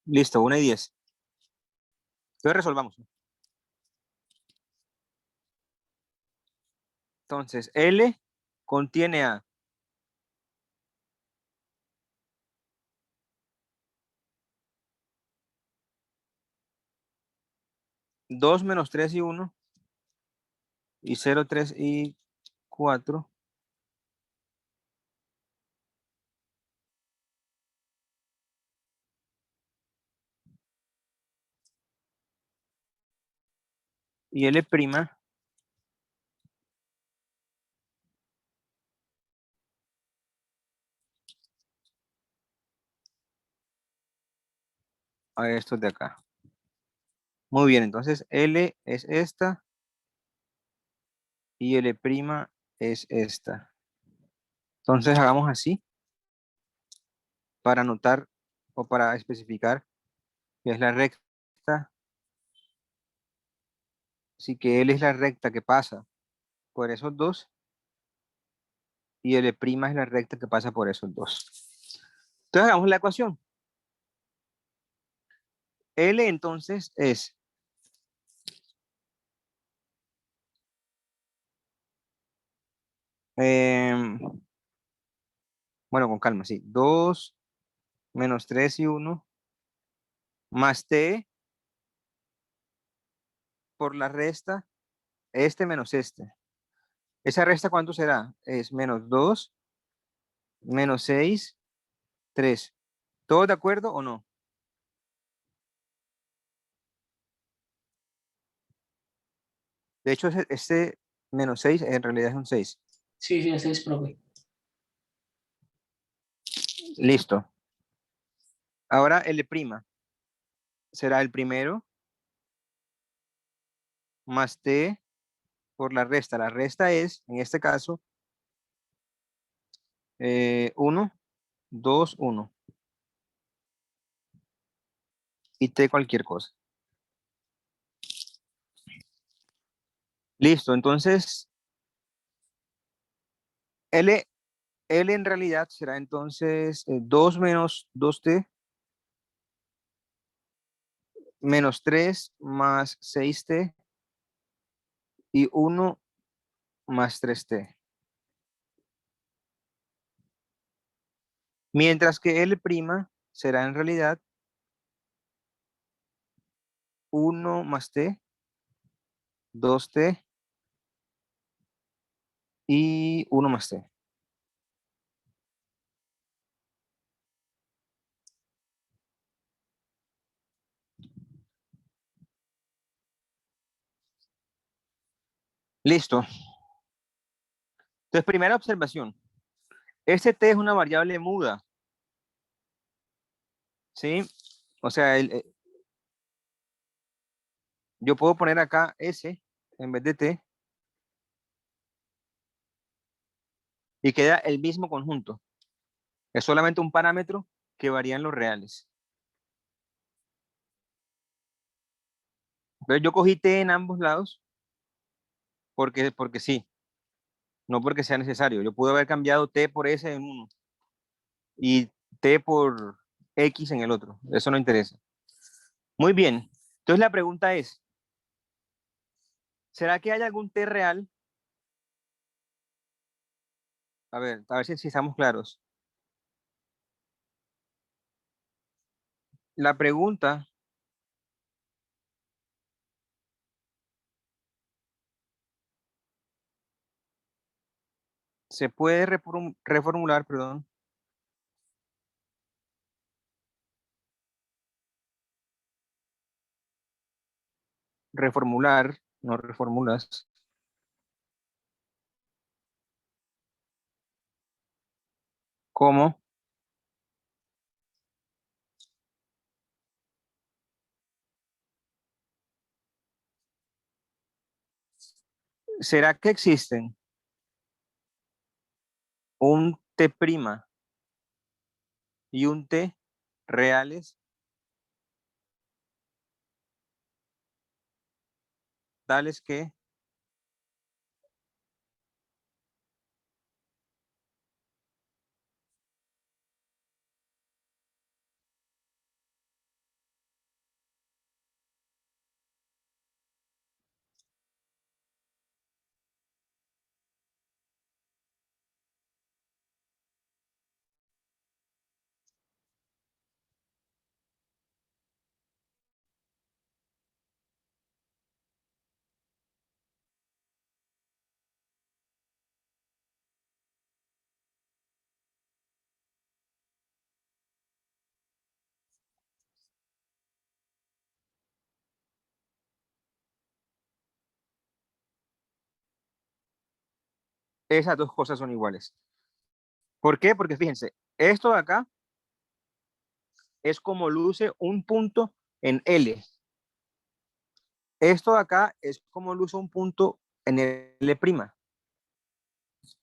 Listo, 1:10. Entonces resolvamos. Entonces, L contiene a 2 menos 3 y 1, y 0, 3 y 4. Y L' a estos de acá. Muy bien, entonces L es esta y L' es esta. Entonces hagamos así para anotar o para especificar que es la recta. Así que L es la recta que pasa por esos dos y L' es la recta que pasa por esos dos. Entonces hagamos la ecuación. L entonces es bueno, con calma, sí. 2 menos 3 y 1 más T por la resta, este menos este. ¿Esa resta cuánto será? Es menos 2, menos 6, 3. ¿Todos de acuerdo o no? De hecho, este menos 6 en realidad es un 6. Sí, sí, ese es, profe. Listo. Ahora L' será el primero más T por la resta. La resta es, en este caso, 1, 2, 1. Y T cualquier cosa. Listo, entonces L en realidad será entonces 2 menos 2T menos 3 más 6T y 1 más 3T. Mientras que L' será en realidad 1 más T, 2T y 1 más T. Listo. Entonces, primera observación. Este T es una variable muda. ¿Sí? O sea, yo puedo poner acá S en vez de T y queda el mismo conjunto. Es solamente un parámetro que varía en los reales. Entonces yo cogí t en ambos lados porque sí, no porque sea necesario. Yo pude haber cambiado t por s en uno y t por x en el otro. Eso no interesa. Muy bien. Entonces la pregunta es, ¿será que hay algún t real? A ver si estamos claros. La pregunta se puede reformular, perdón. Reformular, no reformulas. ¿Cómo? ¿Será que existen un t' y un t reales tales que esas dos cosas son iguales? ¿Por qué? Porque fíjense, esto de acá es como luce un punto en L. Esto de acá es como luce un punto en L'.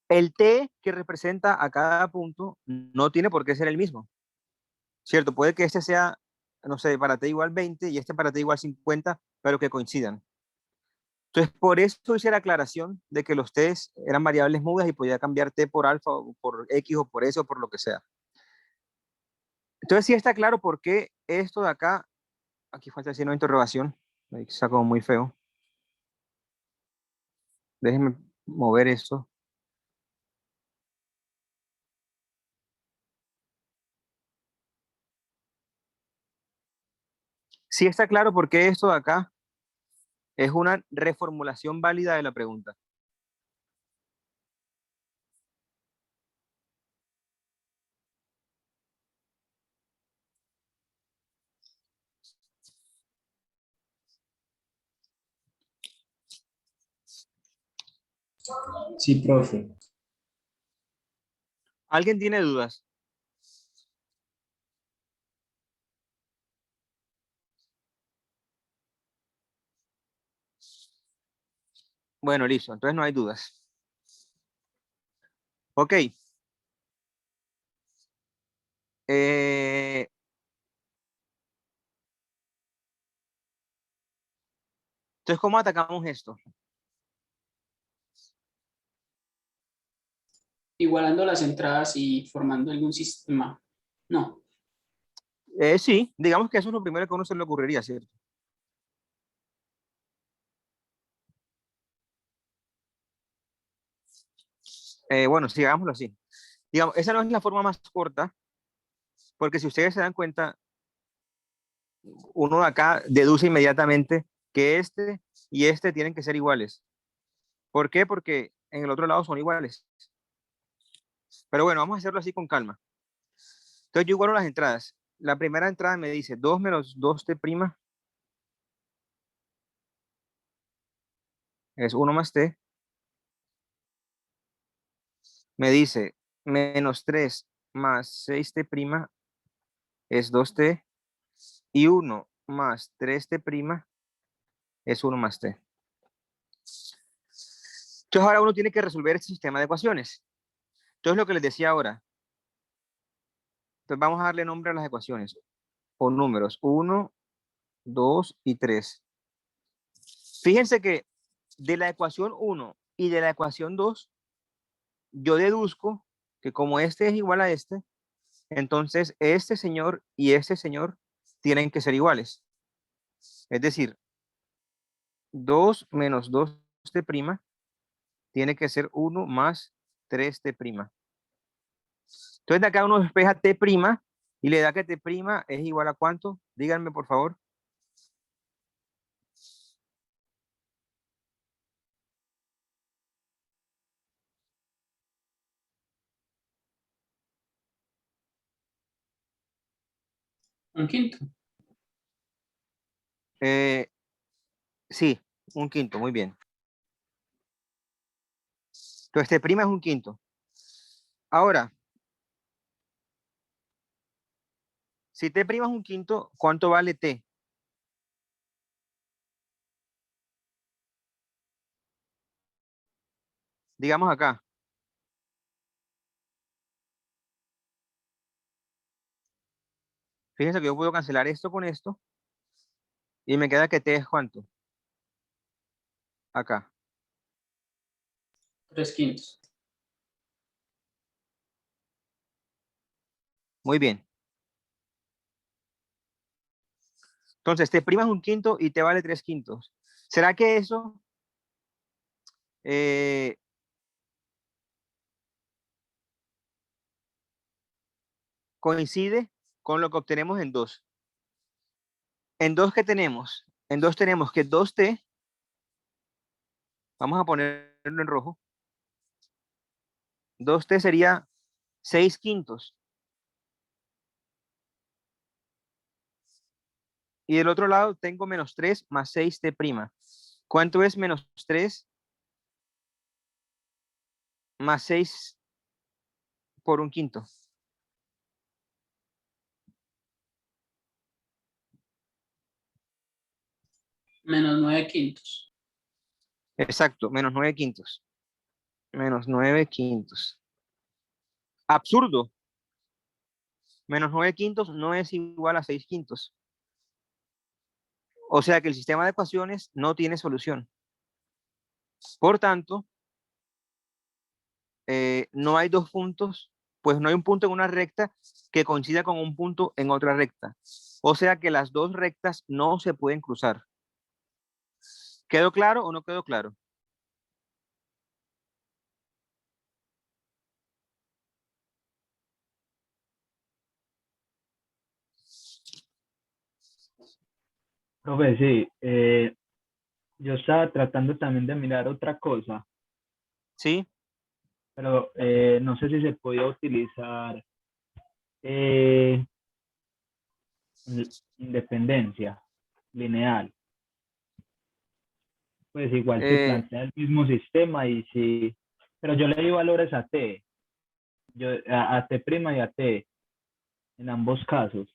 El T que representa a cada punto no tiene por qué ser el mismo, ¿cierto? Puede que este sea, no sé, para T igual 20 y este para T igual 50, pero que coincidan. Entonces, por eso hice la aclaración de que los T eran variables mudas y podía cambiar T por alfa o por X o por S o por lo que sea. Entonces, sí está claro por qué esto de acá, aquí falta el signo de interrogación, está como muy feo. Déjenme mover esto. Sí está claro por qué esto de acá es una reformulación válida de la pregunta. Sí, profe. ¿Alguien tiene dudas? Bueno, listo, entonces no hay dudas. Ok. Eh, entonces, ¿cómo atacamos esto? Igualando las entradas y formando algún sistema. No. Sí, digamos que eso es lo primero que a uno se le ocurriría, ¿cierto? Bueno, sí, hagámoslo así. Digamos, esa no es la forma más corta, porque si ustedes se dan cuenta, uno de acá deduce inmediatamente que este y este tienen que ser iguales. ¿Por qué? Porque en el otro lado son iguales. Pero bueno, vamos a hacerlo así con calma. Entonces yo igualo las entradas. La primera entrada me dice 2 menos 2t' es 1 más t. Me dice menos 3 más 6t' es 2t. Y 1 más 3t' es 1 más t. Entonces ahora uno tiene que resolver este sistema de ecuaciones. Entonces lo que les decía ahora. Entonces vamos a darle nombre a las ecuaciones o números 1, 2 y 3. Fíjense que de la ecuación 1 y de la ecuación 2, yo deduzco que como este es igual a este, entonces este señor y este señor tienen que ser iguales. Es decir, 2 menos 2t' tiene que ser 1 más 3t'. Entonces de acá uno despeja t' y le da que t' es igual a ¿cuánto? Díganme por favor. Un quinto. Sí, un quinto, muy bien. Entonces t' es un quinto. Ahora, si t' es un quinto, ¿cuánto vale t? Digamos acá. Fíjense que yo puedo cancelar esto con esto y me queda que t es ¿cuánto? Acá. 3/5. Muy bien. Entonces, t' es un quinto y t vale 3/5. ¿Será que eso coincide con lo que obtenemos en 2? En 2, ¿qué tenemos? En 2 tenemos que 2t, vamos a ponerlo en rojo, 2t sería 6/5. Y del otro lado tengo menos 3 más 6t'. ¿Cuánto es menos 3 más 6 por un quinto? Menos 9/5. Exacto, menos 9/5. Menos 9/5. Absurdo. Menos 9/5 no es igual a 6/5. O sea que el sistema de ecuaciones no tiene solución. Por tanto, no hay dos puntos, pues no hay un punto en una recta que coincida con un punto en otra recta. O sea que las dos rectas no se pueden cruzar. ¿Quedó claro o no quedó claro? Profe, sí, yo estaba tratando también de mirar otra cosa, ¿Sí? pero no sé si se podía utilizar eh, independencia lineal. Pues igual se Eh, plantea el mismo sistema y sí, pero yo le di valores a t, a t' y a t en ambos casos,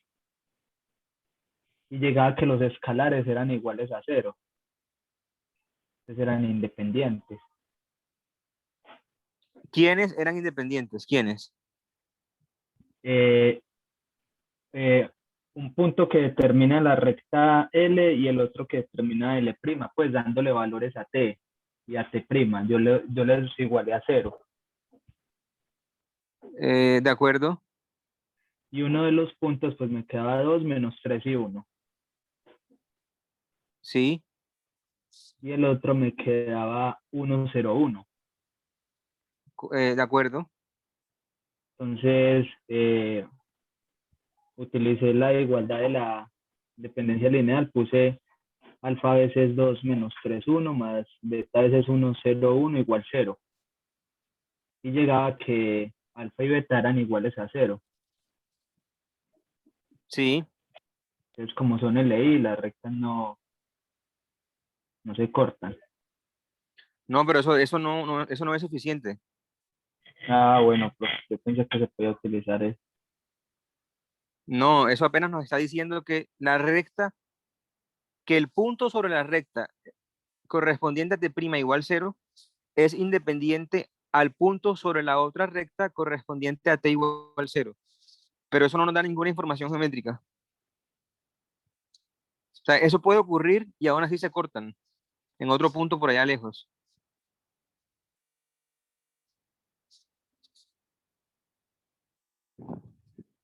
y llegaba a que los escalares eran iguales a cero, entonces eran independientes. ¿Quiénes eran independientes? ¿Quiénes? Eh, eh, un punto que determina la recta L y el otro que determina L', pues dándole valores a t y a t', yo les igualé a cero. De acuerdo. Y uno de los puntos pues me quedaba 2 menos 3 y 1. Sí. Y el otro me quedaba 1, 0, 1. De acuerdo. Entonces, utilicé la igualdad de la dependencia lineal, puse alfa veces 2 menos 3, 1 más beta veces 1, 0, 1 igual 0. Y llegaba a que alfa y beta eran iguales a 0. Sí. Entonces, como son LI, las rectas no se cortan. No, pero eso no es suficiente. Ah, bueno, pues yo pensé que se podía utilizar eso. No, eso apenas nos está diciendo que la recta, que el punto sobre la recta correspondiente a t' igual 0 es independiente al punto sobre la otra recta correspondiente a t igual 0. Pero eso no nos da ninguna información geométrica. O sea, eso puede ocurrir y aún así se cortan. en otro punto por allá lejos.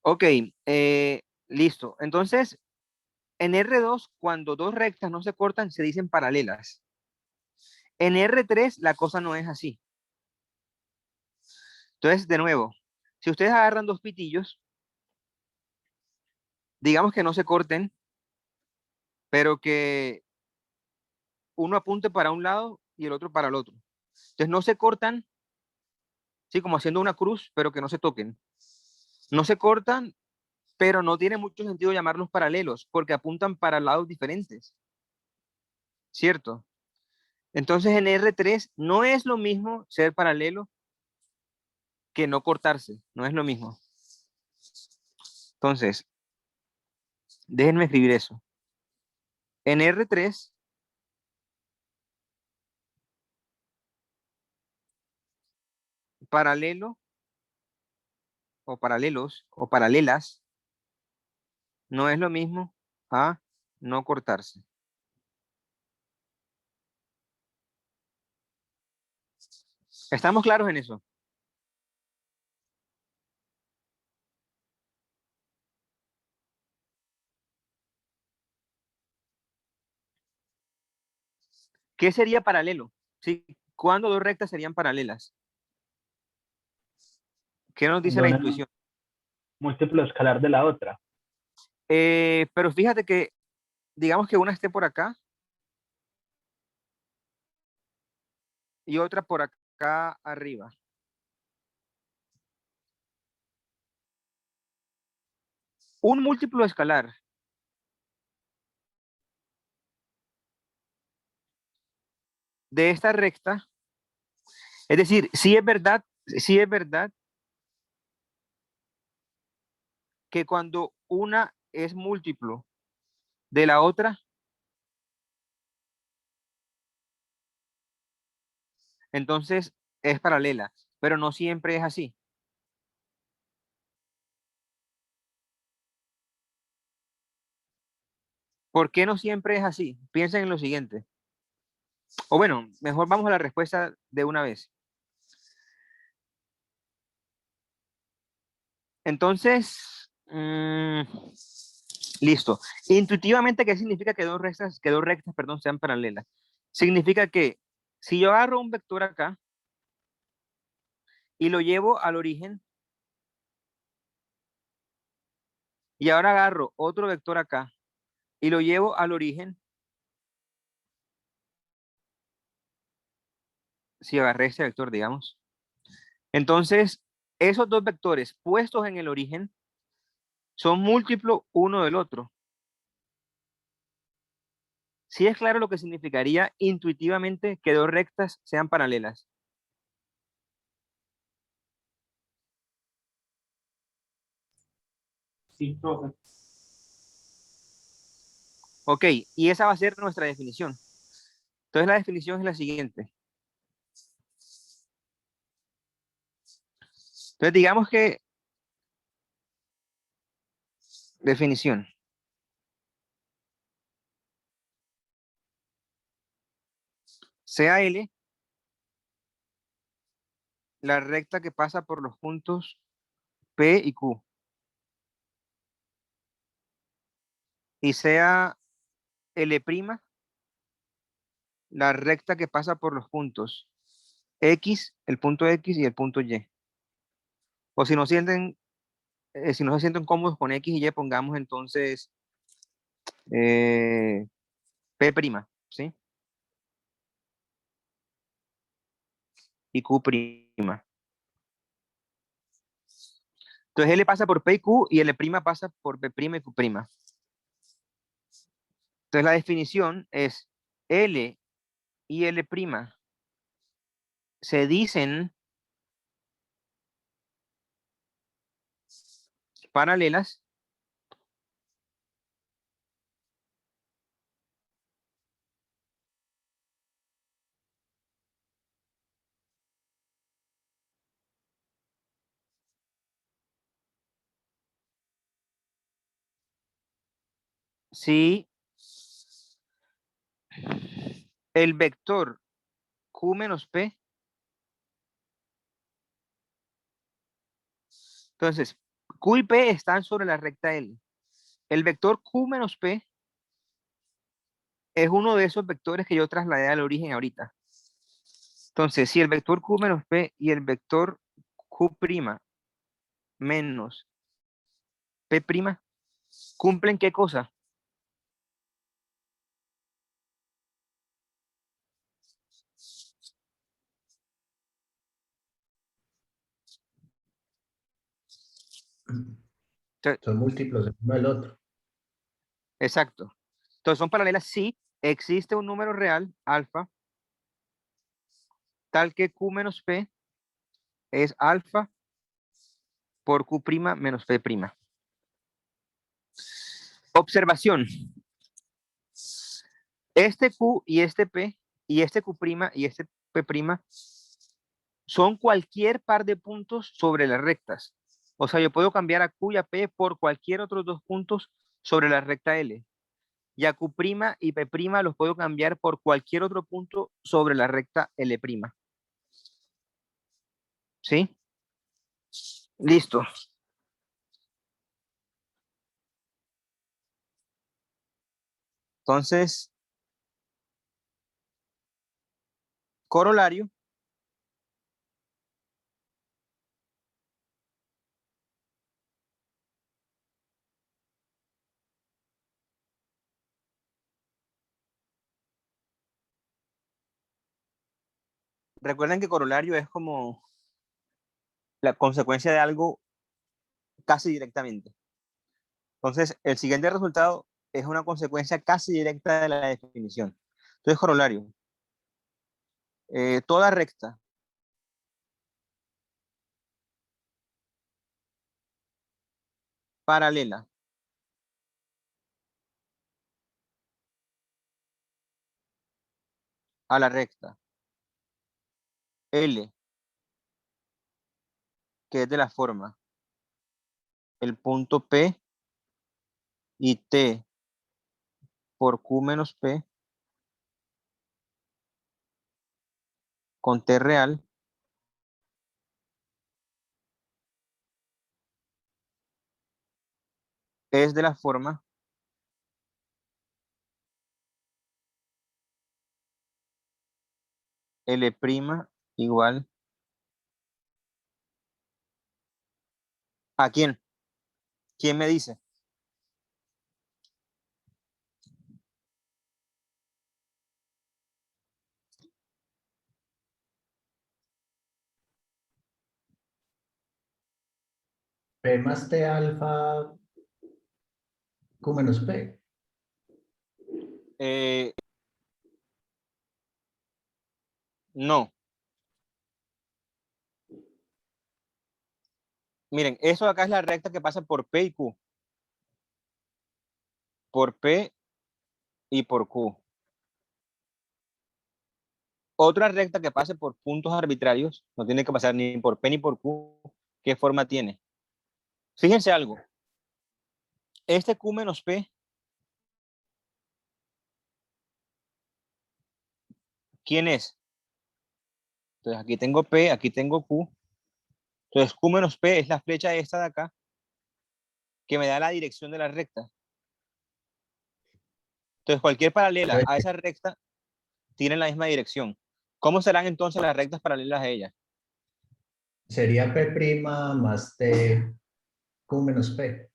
Ok, listo. Entonces, en R2, cuando dos rectas no se cortan, se dicen paralelas. En R3, la cosa no es así. Entonces, de nuevo, si ustedes agarran dos pitillos, digamos que no se corten, pero que uno apunte para un lado y el otro para el otro. Entonces, no se cortan, sí, como haciendo una cruz, pero que no se toquen. No se cortan, pero no tiene mucho sentido llamarlos paralelos, porque apuntan para lados diferentes, ¿cierto? Entonces, en R3 no es lo mismo ser paralelo que no cortarse, no es lo mismo. Entonces, déjenme escribir eso. En R3, paralelo o paralelos o paralelas no es lo mismo a no cortarse. ¿Estamos claros en eso? ¿Qué sería paralelo? ¿Sí? ¿Cuándo dos rectas serían paralelas? ¿Qué nos dice Cuando la una es intuición? múltiplo escalar de la otra. Pero fíjate que, digamos que una esté por acá y otra por acá arriba. Un múltiplo escalar de esta recta, es decir, sí es verdad que cuando una es múltiplo de la otra, entonces es paralela, pero no siempre es así. ¿Por qué no siempre es así? Piensen en lo siguiente. O bueno, mejor vamos a la respuesta de una vez. Entonces, listo. Intuitivamente, ¿qué significa que dos rectas, perdón, sean paralelas? Significa que si yo agarro un vector acá y lo llevo al origen, y ahora agarro otro vector acá y lo llevo al origen, si agarré ese vector, digamos, entonces esos dos vectores puestos en el origen son múltiplo uno del otro. Sí es claro lo que significaría intuitivamente que dos rectas sean paralelas. Sí, profe. Ok, y esa va a ser nuestra definición. Entonces la definición es la siguiente. Entonces digamos que definición. Sea L la recta que pasa por los puntos P y Q. Y sea L' la recta que pasa por los puntos X, el punto X y el punto Y. O si no sienten, si no se sienten cómodos con X y Y, pongamos entonces P', ¿sí? Y Q'. Entonces L pasa por P y Q y L' pasa por P' y Q'. Entonces la definición es L y L' se dicen paralelas si el vector Q menos P. Entonces, Q y P están sobre la recta L. El vector Q menos P es uno de esos vectores que yo trasladé al origen ahorita. Entonces, si el vector Q menos P y el vector Q' menos P' cumplen ¿qué cosa? Son múltiplos el uno del otro. Exacto. Entonces son paralelas si existe un número real, alfa, tal que Q menos P es alfa por Q' menos P'. Observación. Este Q y este P y este Q' y este P' son cualquier par de puntos sobre las rectas. O sea, yo puedo cambiar a Q y a P por cualquier otros dos puntos sobre la recta L. Y a Q' y P' los puedo cambiar por cualquier otro punto sobre la recta L'. ¿Sí? Listo. Entonces, corolario. Recuerden que corolario es como la consecuencia de algo casi directamente. Entonces, el siguiente resultado es una consecuencia casi directa de la definición. Entonces, corolario. Toda recta paralela a la recta L, que es de la forma el punto P y T por Q menos P con T real, es de la forma L' igual ¿a quién? ¿Quién me dice? P más T alfa Q menos P. No. Miren, eso acá es la recta que pasa por P y Q. Por P y por Q. Otra recta que pase por puntos arbitrarios, no tiene que pasar ni por P ni por Q, ¿qué forma tiene? Fíjense algo. Este Q menos P, ¿quién es? Entonces aquí tengo P, aquí tengo Q. Entonces Q menos P es la flecha esta de acá que me da la dirección de la recta. Entonces cualquier paralela a esa recta tiene la misma dirección. ¿Cómo serán entonces las rectas paralelas a ella? Sería P' más T Q menos P.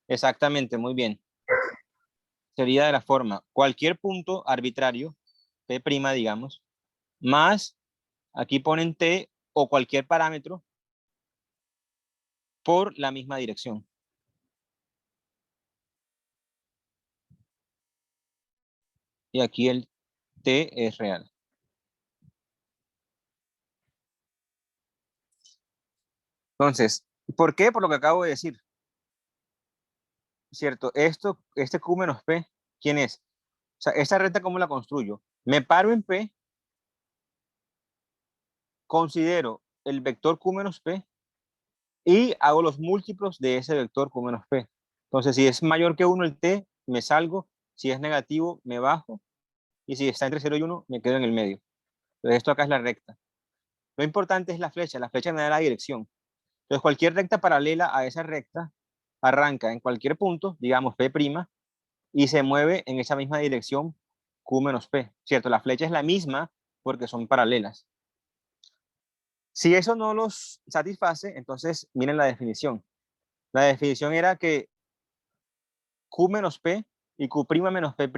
Exactamente, muy bien. Sería de la forma cualquier punto arbitrario, P', digamos, más, aquí ponen T o cualquier parámetro por la misma dirección. Y aquí el T es real. Entonces, ¿por qué? Por lo que acabo de decir. ¿Cierto? Este Q menos P, ¿quién es? O sea, esta recta, ¿cómo la construyo? Me paro en P, considero el vector Q menos P y hago los múltiplos de ese vector Q menos P. Entonces, si es mayor que 1 el T, me salgo. Si es negativo, me bajo. y si está entre 0 y 1, me quedo en el medio. Entonces esto acá es la recta. Lo importante es la flecha me da la dirección. Entonces cualquier recta paralela a esa recta arranca en cualquier punto, digamos P', y se mueve en esa misma dirección Q menos P, ¿cierto? La flecha es la misma porque son paralelas. Si eso no los satisface, entonces miren la definición. La definición era que Q menos P y Q' menos P'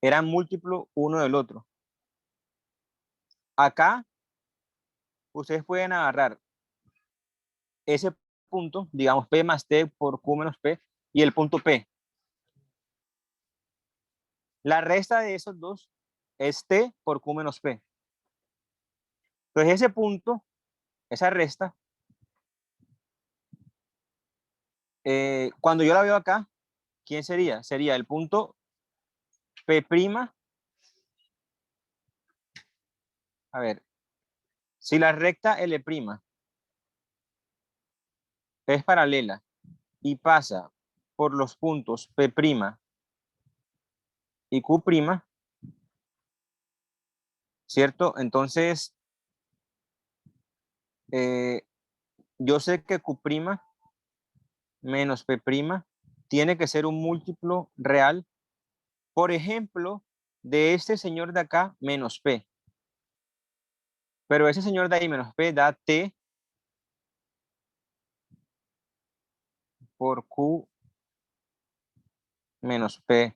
eran múltiplo uno del otro. Acá ustedes pueden agarrar ese punto, digamos P más T por Q menos P, y el punto P. La resta de esos dos es T por Q menos P. Entonces ese punto, esa resta, cuando yo la veo acá, ¿quién sería? Sería el punto P'. A ver, si la recta L' es paralela y pasa por los puntos P' y Q', ¿cierto? Entonces, yo sé que Q' menos P' tiene que ser un múltiplo real, por ejemplo, de este señor de acá menos P. Pero ese señor de ahí menos P da T por Q menos P.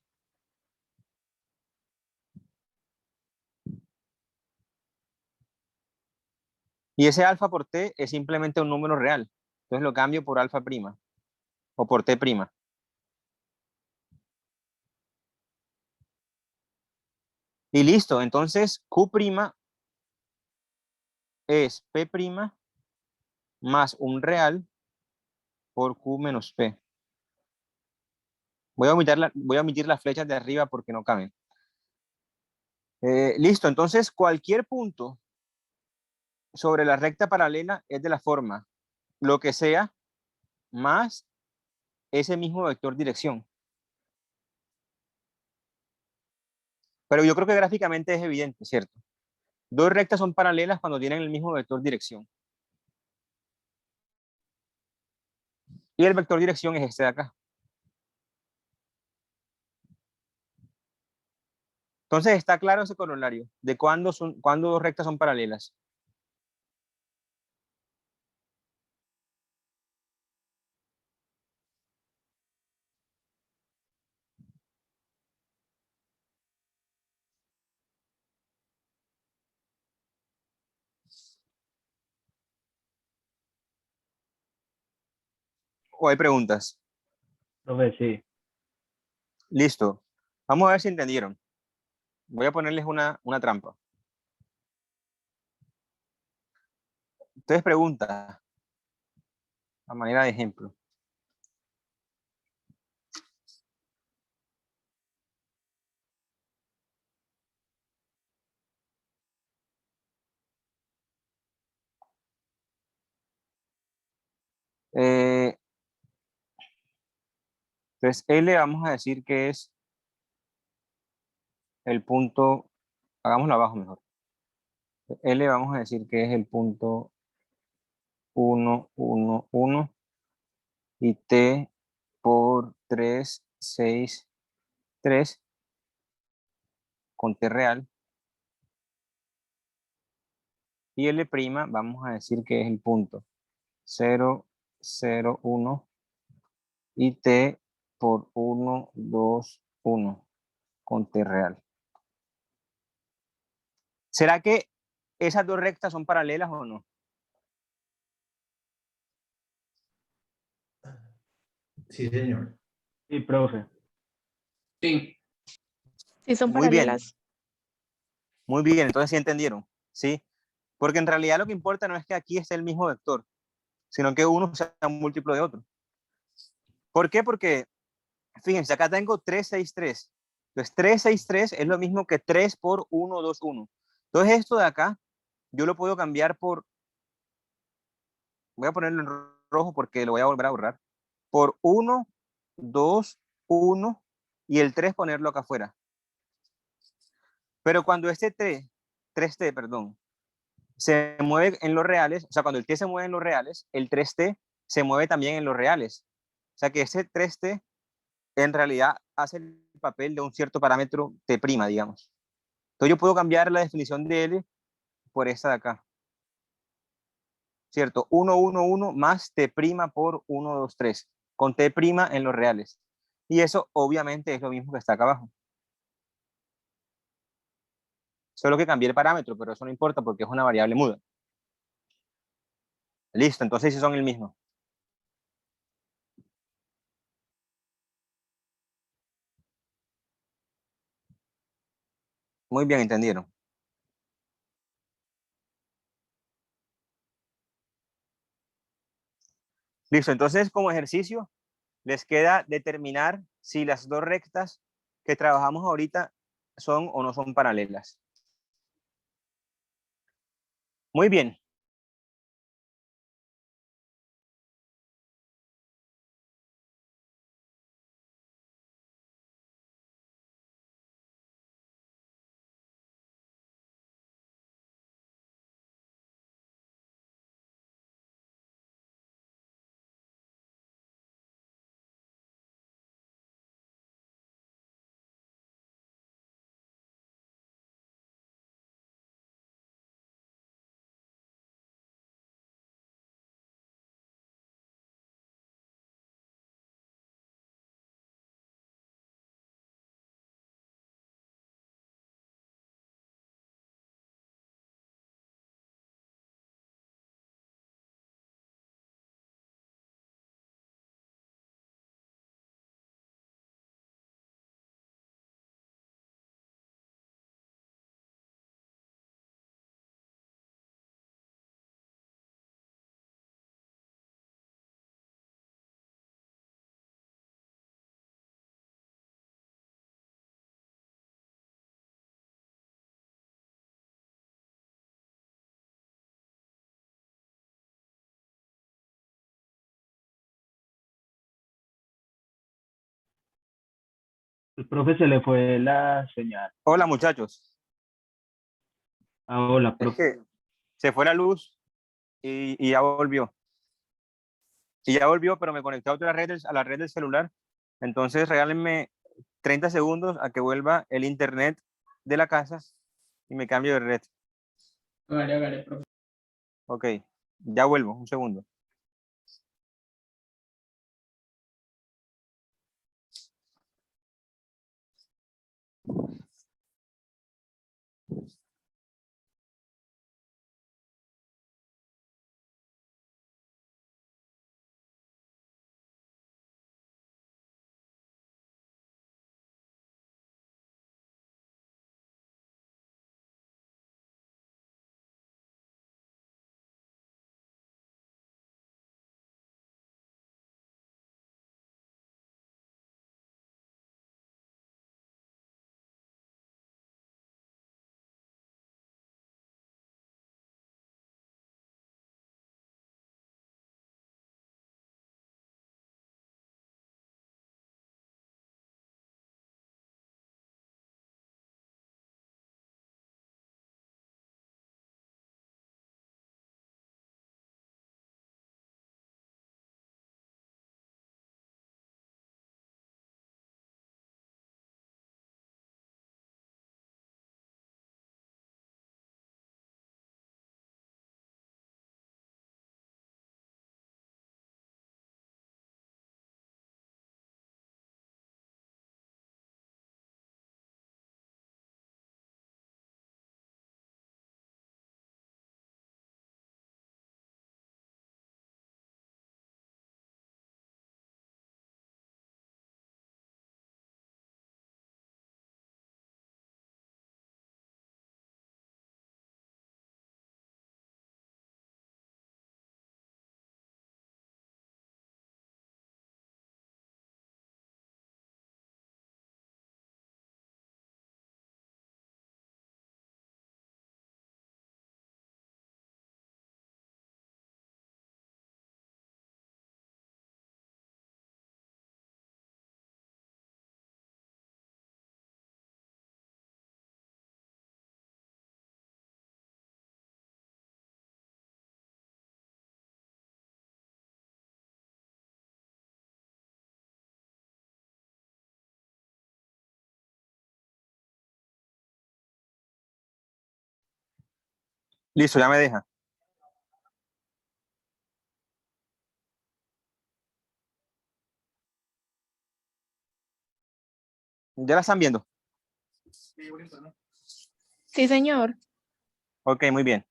Y ese alfa por T es simplemente un número real. Entonces lo cambio por alfa prima o por T prima. Y listo. Entonces Q' es P' más un real por Q menos P. Voy a omitir las flechas de arriba porque no caben. Listo. Entonces cualquier punto sobre la recta paralela es de la forma lo que sea más ese mismo vector dirección. Pero yo creo que gráficamente es evidente, ¿cierto? Dos rectas son paralelas cuando tienen el mismo vector dirección. Y el vector dirección es este de acá. Entonces está claro ese corolario de cuándo dos rectas son paralelas. ¿O hay preguntas? Profe, sí. Listo. Vamos a ver si entendieron. Voy a ponerles una trampa. Ustedes preguntan a manera de ejemplo. Entonces L vamos a decir que es el punto, hagámoslo abajo mejor. L vamos a decir que es el punto 1, 1, 1 y T por 3, 6, 3 con T real. Y L' vamos a decir que es el punto 0, 0, 1 y T por 1, 2, 1 con T real. ¿Será que esas dos rectas son paralelas o no? Sí, señor. Sí, profe. Sí, Sí, son Muy bien, paralelas. muy bien. Entonces sí entendieron, ¿sí? Porque en realidad lo que importa no es que aquí esté el mismo vector, sino que uno sea un múltiplo de otro. ¿Por qué? Porque, fíjense, acá tengo 3, 6, 3. Entonces 3, 6, 3 es lo mismo que 3 por 1, 2, 1. Entonces esto de acá, yo lo puedo cambiar por, voy a ponerlo en rojo porque lo voy a volver a borrar, por 1, 2, 1 y el 3 ponerlo acá afuera. Pero cuando este 3T, perdón, se mueve en los reales, o sea, cuando el T se mueve en los reales, el 3T se mueve también en los reales. O sea, que ese 3T en realidad hace el papel de un cierto parámetro T', digamos. Entonces yo puedo cambiar la definición de L por esta de acá. ¿Cierto? 1, 1, 1 más T' por 1, 2, 3, con T' en los reales. Y eso obviamente es lo mismo que está acá abajo. Solo que cambié el parámetro, pero eso no importa porque es una variable muda. Listo, entonces sí son el mismo. Muy bien, entendieron. Listo, entonces como ejercicio les queda determinar si las dos rectas que trabajamos ahorita son o no son paralelas. Muy bien. El profe se le fue la señal. Hola muchachos. Ah, hola, Es profe. que se fue la luz y ya volvió. Y ya volvió, pero me conecté a otra red, a la red del celular. Entonces regálenme 30 segundos a que vuelva el internet de la casa y me cambio de red. Hágale, profe. Ok, ya vuelvo, un segundo. Listo, ya me deja. ¿Ya la están viendo? Sí, señor. Ok, muy bien.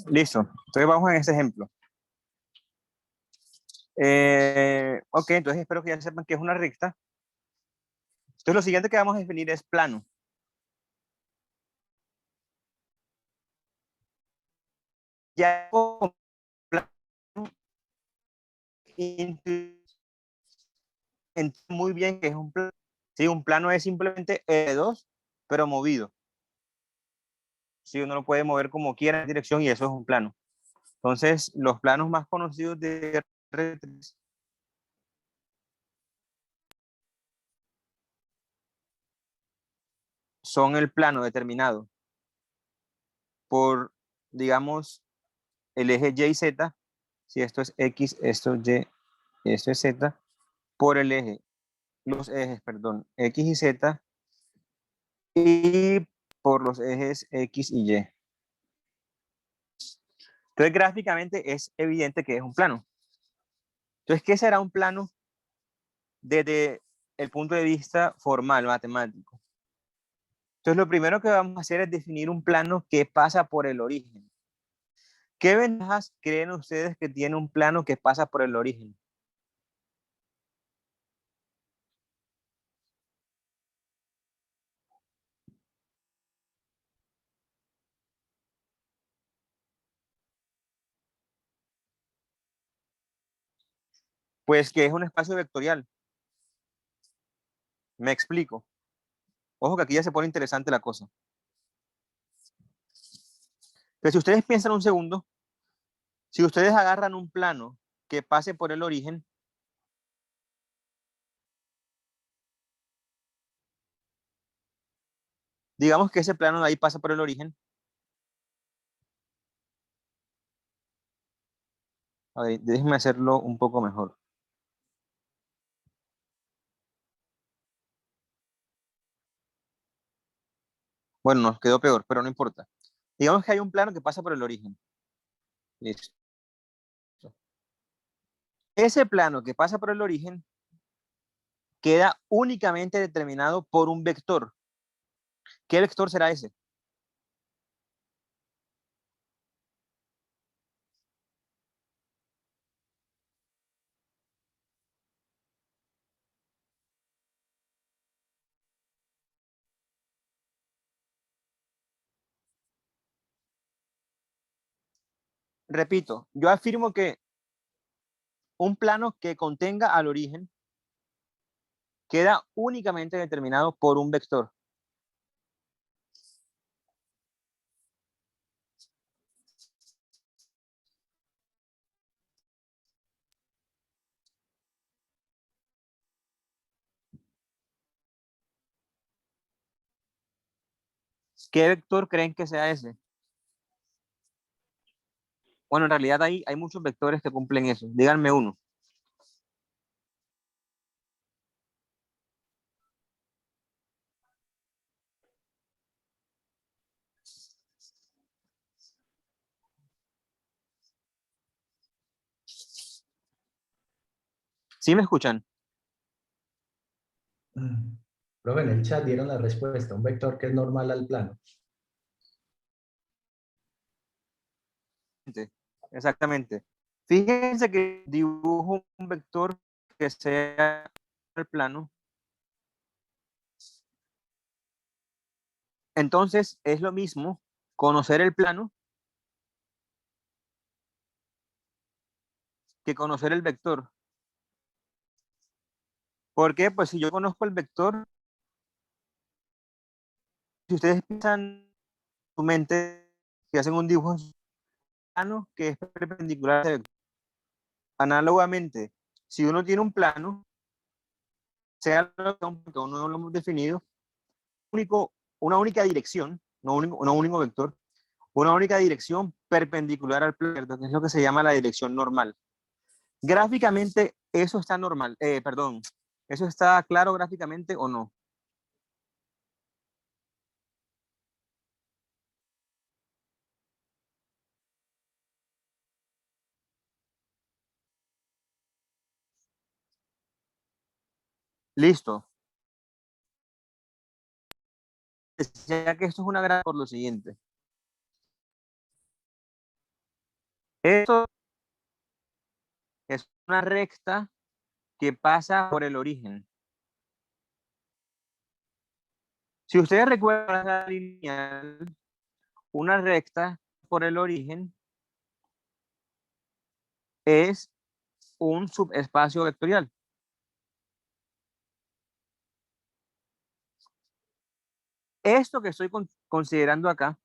Listo. Entonces vamos en este ejemplo. Ok, entonces espero que ya sepan que es una recta. Entonces lo siguiente que vamos a definir es plano. Ya como plano, muy bien que es un plano. Sí, un plano es simplemente E2, pero movido. Sí, uno lo puede mover como quiera en dirección y eso es un plano. Entonces, los planos más conocidos de R3 son el plano determinado por, digamos, el eje Y y Z. Si esto es X, esto es Y, esto es Z, por el eje, los ejes, perdón, X y Z, y por los ejes X y Y. Entonces, gráficamente es evidente que es un plano. Entonces, ¿qué será un plano desde el punto de vista formal, matemático? Entonces, lo primero que vamos a hacer es definir un plano que pasa por el origen. ¿Qué ventajas creen ustedes que tiene un plano que pasa por el origen? Pues que es un espacio vectorial. Me explico. Ojo que aquí ya se pone interesante la cosa. Pero si ustedes piensan un segundo, si ustedes agarran un plano que pase por el origen, digamos que ese plano de ahí pasa por el origen. A ver, déjenme hacerlo un poco mejor. Bueno, nos quedó peor, pero no importa. Digamos que hay un plano que pasa por el origen. Listo. Ese plano que pasa por el origen queda únicamente determinado por un vector. ¿Qué vector será ese? Repito, yo afirmo que un plano que contenga al origen queda únicamente determinado por un vector. ¿Qué vector creen que sea ese? Bueno, en realidad hay muchos vectores que cumplen eso. Díganme uno. ¿Sí me escuchan? Profe, en el chat dieron la respuesta, un vector que es normal al plano. Exactamente. Fíjense que dibujo un vector que sea el plano. Entonces, es lo mismo conocer el plano que conocer el vector. ¿Por qué? Pues si yo conozco el vector, si ustedes piensan en su mente que hacen un dibujo plano que es perpendicular a ese vector. Análogamente, si uno tiene un plano, sea lo que uno no lo hemos definido, una única dirección, no un único vector, una única dirección perpendicular al plano, que es lo que se llama la dirección normal. Gráficamente, eso está normal, perdón, ¿eso está claro gráficamente o no? Listo. Decía que esto es una gran por lo siguiente. Esto es una recta que pasa por el origen. Si ustedes recuerdan la lineal, una recta por el origen es un subespacio vectorial. Esto que estoy considerando acá,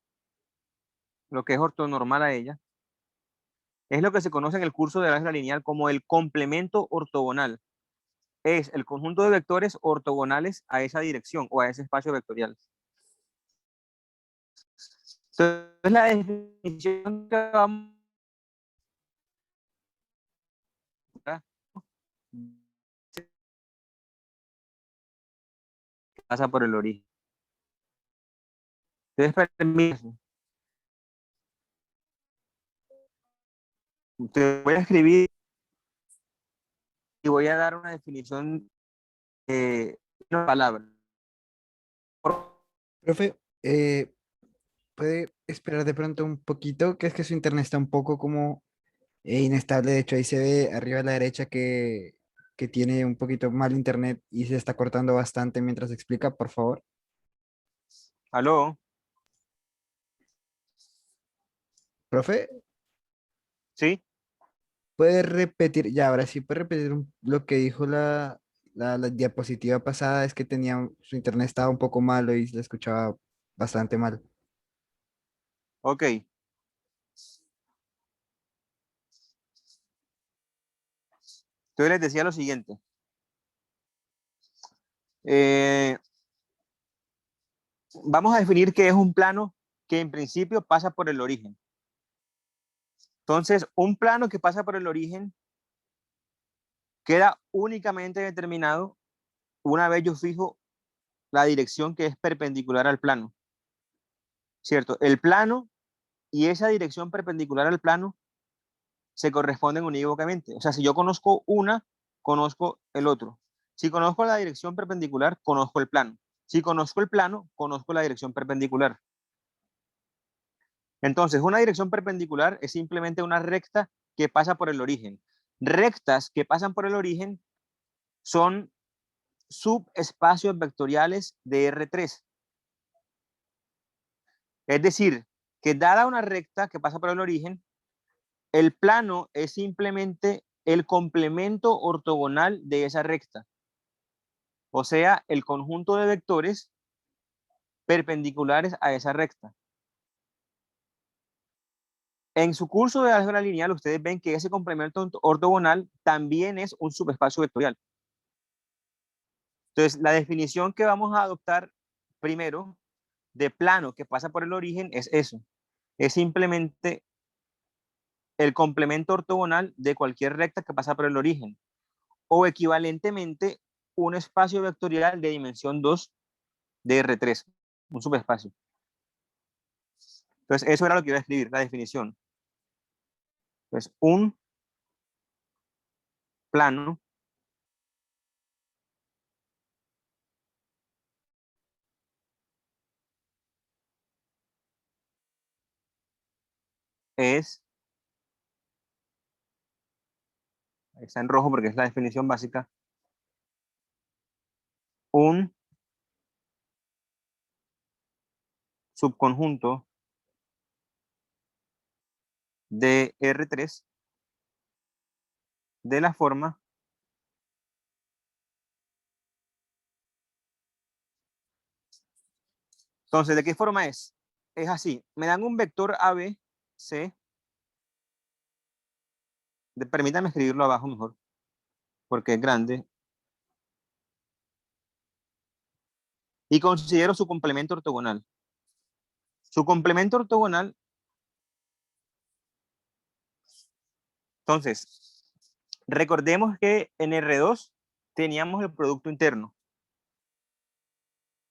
lo que es ortonormal a ella, es lo que se conoce en el curso de álgebra lineal como el complemento ortogonal. Es el conjunto de vectores ortogonales a esa dirección o a ese espacio vectorial. Entonces, la definición que vamos a pasa por el origen. Entonces, permítanme. Te voy a escribir y voy a dar una definición de una palabra. Profe, ¿puede esperar de pronto un poquito? Que es que su internet está un poco como inestable. De hecho, ahí se ve arriba a la derecha que tiene un poquito mal internet y se está cortando bastante mientras explica, por favor. ¿Aló? Profe, ¿Sí? ¿puede repetir? Ya, ahora sí, ¿puede repetir lo que dijo la diapositiva pasada? Es que tenía, su internet estaba un poco malo y se escuchaba bastante mal. Ok. Entonces les decía lo siguiente. Vamos a definir qué es un plano que en principio pasa por el origen. Entonces, un plano que pasa por el origen queda únicamente determinado una vez yo fijo la dirección que es perpendicular al plano. ¿Cierto? El plano y esa dirección perpendicular al plano se corresponden unívocamente. O sea, si yo conozco una, conozco el otro. Si conozco la dirección perpendicular, conozco el plano. Si conozco el plano, conozco la dirección perpendicular. Entonces, una dirección perpendicular es simplemente una recta que pasa por el origen. Rectas que pasan por el origen son subespacios vectoriales de R3. Es decir, que dada una recta que pasa por el origen, el plano es simplemente el complemento ortogonal de esa recta. O sea, el conjunto de vectores perpendiculares a esa recta. En su curso de álgebra lineal, ustedes ven que ese complemento ortogonal también es un subespacio vectorial. Entonces, la definición que vamos a adoptar primero de plano que pasa por el origen es eso. Es simplemente el complemento ortogonal de cualquier recta que pasa por el origen. O equivalentemente, un espacio vectorial de dimensión 2 de R3, un subespacio. Entonces, eso era lo que iba a escribir, la definición. Entonces, un plano es, está en rojo porque es la definición básica, un subconjunto de R3 de la forma entonces, ¿de qué forma es? Es así, me dan un vector AB, C, permítame escribirlo abajo mejor, porque es grande, y considero su complemento ortogonal. Su complemento ortogonal, entonces, recordemos que en R2 teníamos el producto interno.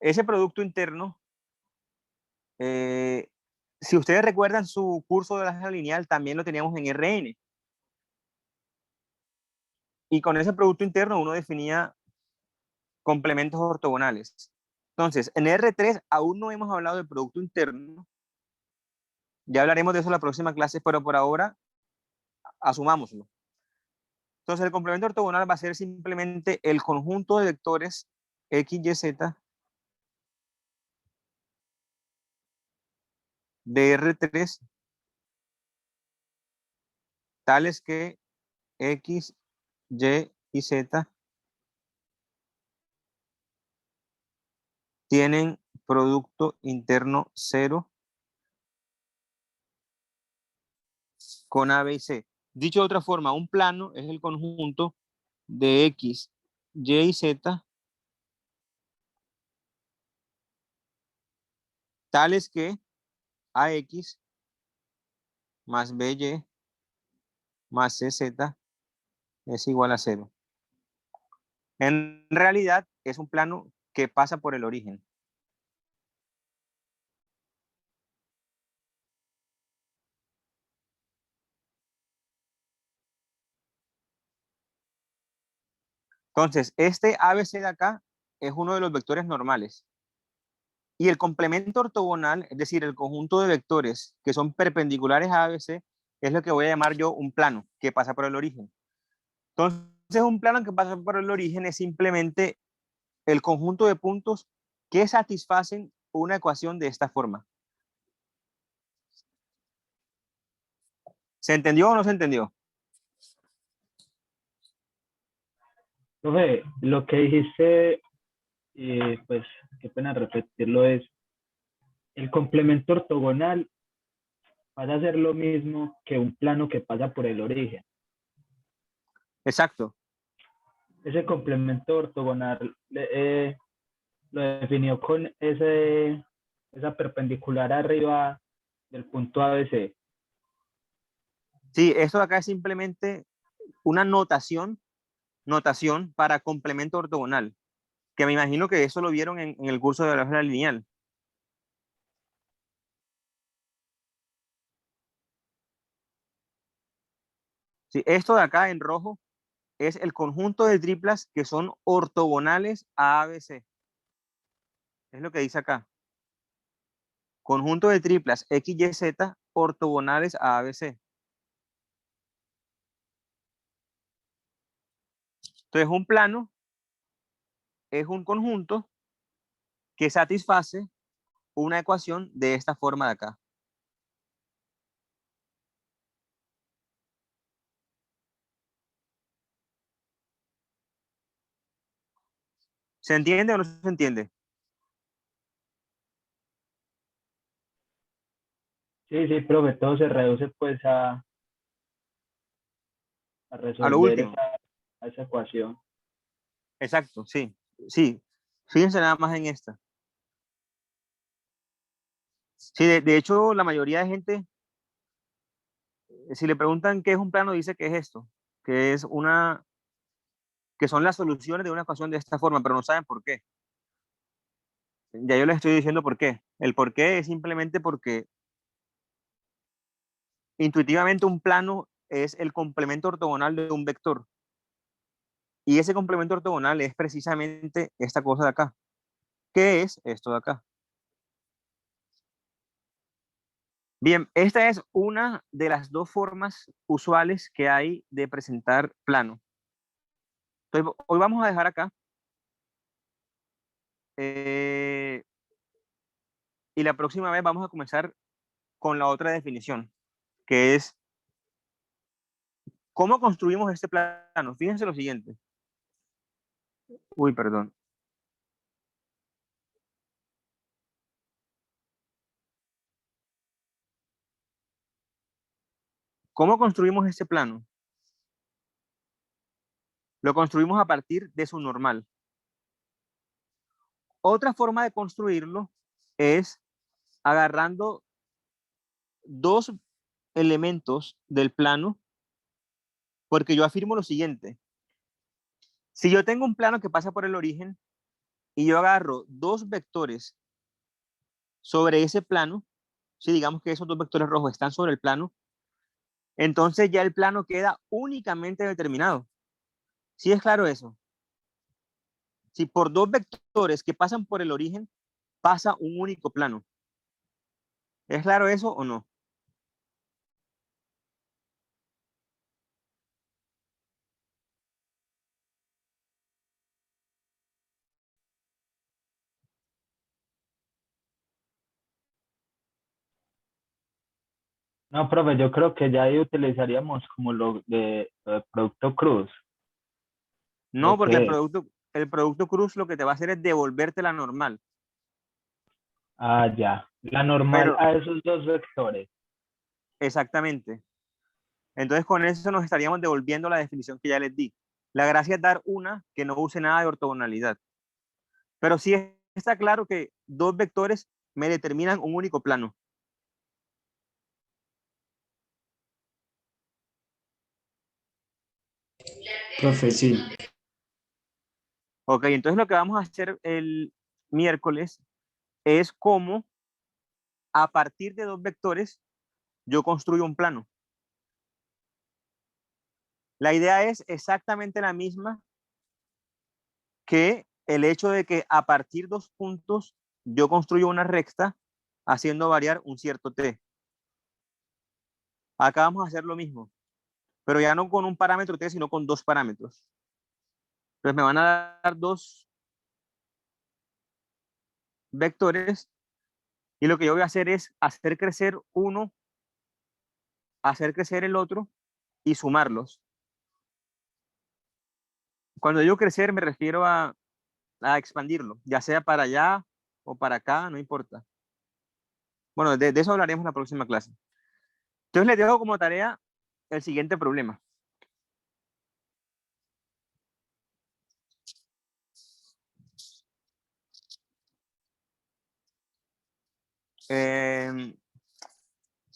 Ese producto interno, si ustedes recuerdan su curso de la álgebra lineal, también lo teníamos en Rn. Y con ese producto interno uno definía complementos ortogonales. Entonces, en R3 aún no hemos hablado del producto interno. Ya hablaremos de eso en la próxima clase, pero por ahora asumámoslo. Entonces, el complemento ortogonal va a ser simplemente el conjunto de vectores X, Y, Z de R3 tales que X, Y y Z tienen producto interno 0 con A, B y C. Dicho de otra forma, un plano es el conjunto de X, Y y Z tales que AX más BY más CZ es igual a 0. En realidad es un plano que pasa por el origen. Entonces, este ABC de acá es uno de los vectores normales. Y el complemento ortogonal, es decir, el conjunto de vectores que son perpendiculares a ABC, es lo que voy a llamar yo un plano que pasa por el origen. Entonces, un plano que pasa por el origen es simplemente el conjunto de puntos que satisfacen una ecuación de esta forma. ¿Se entendió o no se entendió? Profe, lo que dijiste, pues qué pena repetirlo, es el complemento ortogonal pasa a ser lo mismo que un plano que pasa por el origen. Exacto. Ese complemento ortogonal lo definió con esa perpendicular arriba del punto ABC. Sí, esto de acá es simplemente una notación para complemento ortogonal, que me imagino que eso lo vieron en el curso de álgebra lineal. Sí, esto de acá en rojo es el conjunto de triplas que son ortogonales a ABC. Es lo que dice acá. Conjunto de triplas X, Y, Z ortogonales a ABC. Entonces, un plano es un conjunto que satisface una ecuación de esta forma de acá. ¿Se entiende o no se entiende? Sí, sí, profe, todo se reduce pues a A lo resolver último. esa ecuación. Exacto, sí. Sí. Fíjense nada más en esta. Sí, de hecho, la mayoría de gente, si le preguntan qué es un plano, dice que es esto, que son las soluciones de una ecuación de esta forma, pero no saben por qué. Ya yo les estoy diciendo por qué. El por qué es simplemente porque intuitivamente un plano es el complemento ortogonal de un vector. Y ese complemento ortogonal es precisamente esta cosa de acá. ¿Qué es esto de acá? Bien, esta es una de las dos formas usuales que hay de presentar plano. Entonces, hoy vamos a dejar acá. Y la próxima vez vamos a comenzar con la otra definición, que es cómo construimos este plano. Fíjense lo siguiente. Uy, perdón. ¿Cómo construimos este plano? Lo construimos a partir de su normal. Otra forma de construirlo es agarrando dos elementos del plano, porque yo afirmo lo siguiente. Si yo tengo un plano que pasa por el origen y yo agarro dos vectores sobre ese plano, si digamos que esos dos vectores rojos están sobre el plano, entonces ya el plano queda únicamente determinado. ¿Sí es claro eso? Si por dos vectores que pasan por el origen pasa un único plano. ¿Es claro eso o no? No, profe, yo creo que ya ahí utilizaríamos como lo de producto cruz. No, ¿O porque qué es? el producto cruz lo que te va a hacer es devolverte la normal. Ah, ya. La normal Pero, a esos dos vectores. exactamente. Entonces con eso nos estaríamos devolviendo la definición que ya les di. La gracia es dar una que no use nada de ortogonalidad. Pero sí está claro que dos vectores me determinan un único plano. Profe, sí. Ok, entonces lo que vamos a hacer el miércoles es cómo a partir de dos vectores yo construyo un plano. La idea es exactamente la misma que el hecho de que a partir de dos puntos yo construyo una recta haciendo variar un cierto t. Acá vamos a hacer lo mismo, pero ya no con un parámetro t, sino con dos parámetros. Entonces me van a dar dos vectores y lo que yo voy a hacer es hacer crecer uno, hacer crecer el otro y sumarlos. Cuando digo crecer me refiero a expandirlo, ya sea para allá o para acá, no importa. Bueno, de eso hablaremos en la próxima clase. Entonces les dejo como tarea el siguiente problema. Eh,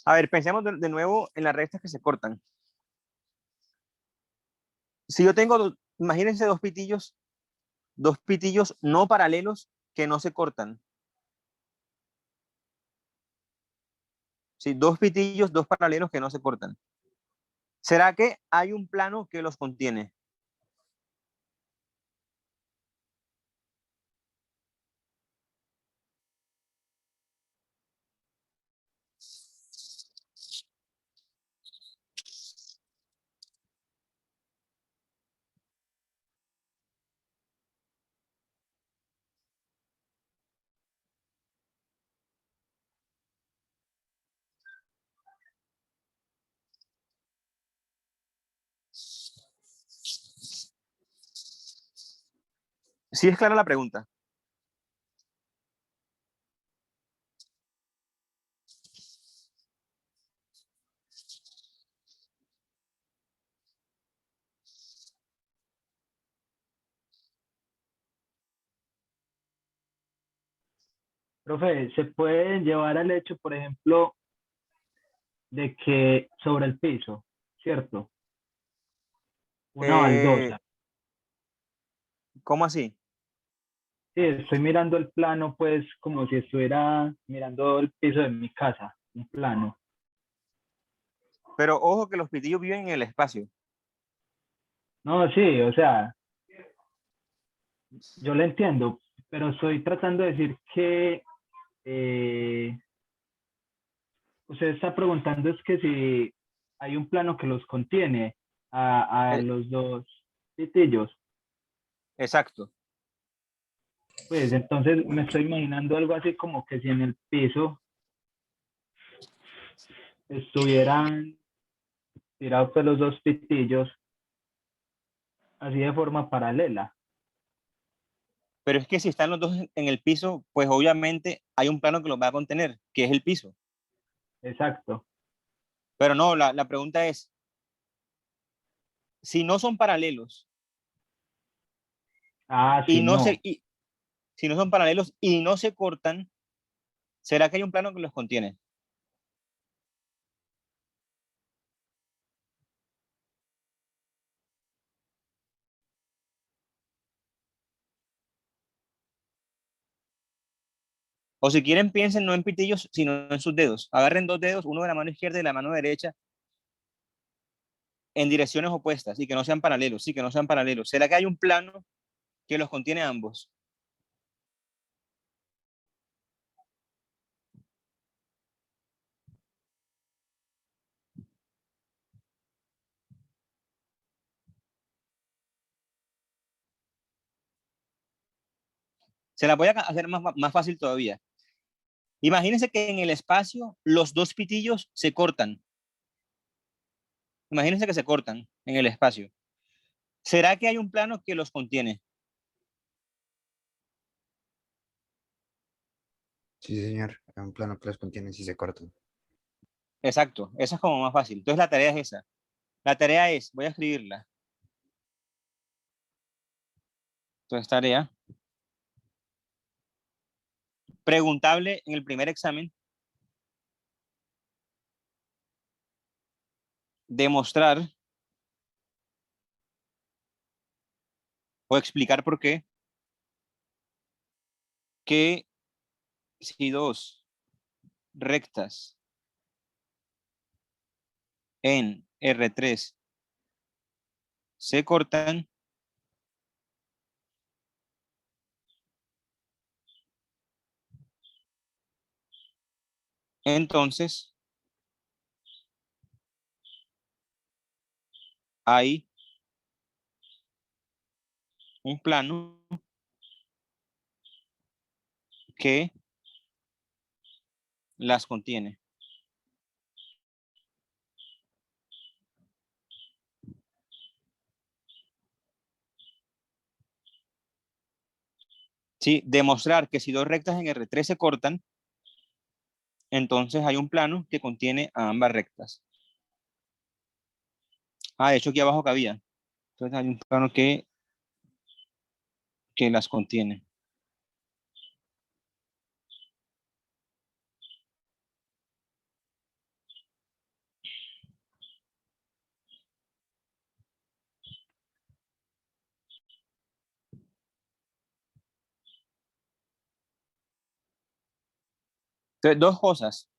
a ver, pensemos de nuevo en las rectas que se cortan. Si yo tengo, imagínense dos pitillos no paralelos que no se cortan. Sí, dos pitillos, dos paralelos que no se cortan. ¿Será que hay un plano que los contiene? Sí es clara la pregunta. Profe, ¿se puede llevar al hecho, por ejemplo, de que sobre el piso, ¿cierto? Una Eh, baldosa. ¿Cómo así? Sí, estoy mirando el plano, pues, como si estuviera mirando el piso de mi casa, un plano. Pero ojo que los pitillos viven en el espacio. No, sí, o sea, yo lo entiendo, pero estoy tratando de decir que eh, usted está preguntando es que si hay un plano que los contiene a Eh, los dos pitillos. exacto. Pues entonces me estoy imaginando algo así como que si en el piso estuvieran tirados pues, los dos pitillos así de forma paralela. Pero es que si están los dos en el piso, pues obviamente hay un plano que los va a contener, que es el piso. Exacto. Pero no, la pregunta es, si no son paralelos Ah, y sí, no no. se, y, si no son paralelos y no se cortan, ¿será que hay un plano que los contiene? O si quieren, piensen no en pitillos, sino en sus dedos. Agarren dos dedos, uno de la mano izquierda y la mano derecha, en direcciones opuestas y que no sean paralelos, sí, que no sean paralelos. ¿Será que hay un plano que los contiene ambos. Se la voy a hacer más fácil todavía. Imagínense que en el espacio los dos pitillos se cortan. Imagínense que se cortan en el espacio. ¿Será que hay un plano que los contiene? Sí, señor. Un plano que los contiene si se cortan. Exacto, esa es como más fácil. Entonces la tarea es esa. La tarea es, voy a escribirla. Entonces tarea. Preguntable en el primer examen. Demostrar o explicar por qué que si dos rectas en R3 se cortan, entonces hay un plano que las contiene. Sí, demostrar que si dos rectas en R3 se cortan, entonces hay un plano que contiene a ambas rectas. De hecho aquí abajo cabía. Entonces hay un plano que las contiene. Entonces, dos cosas.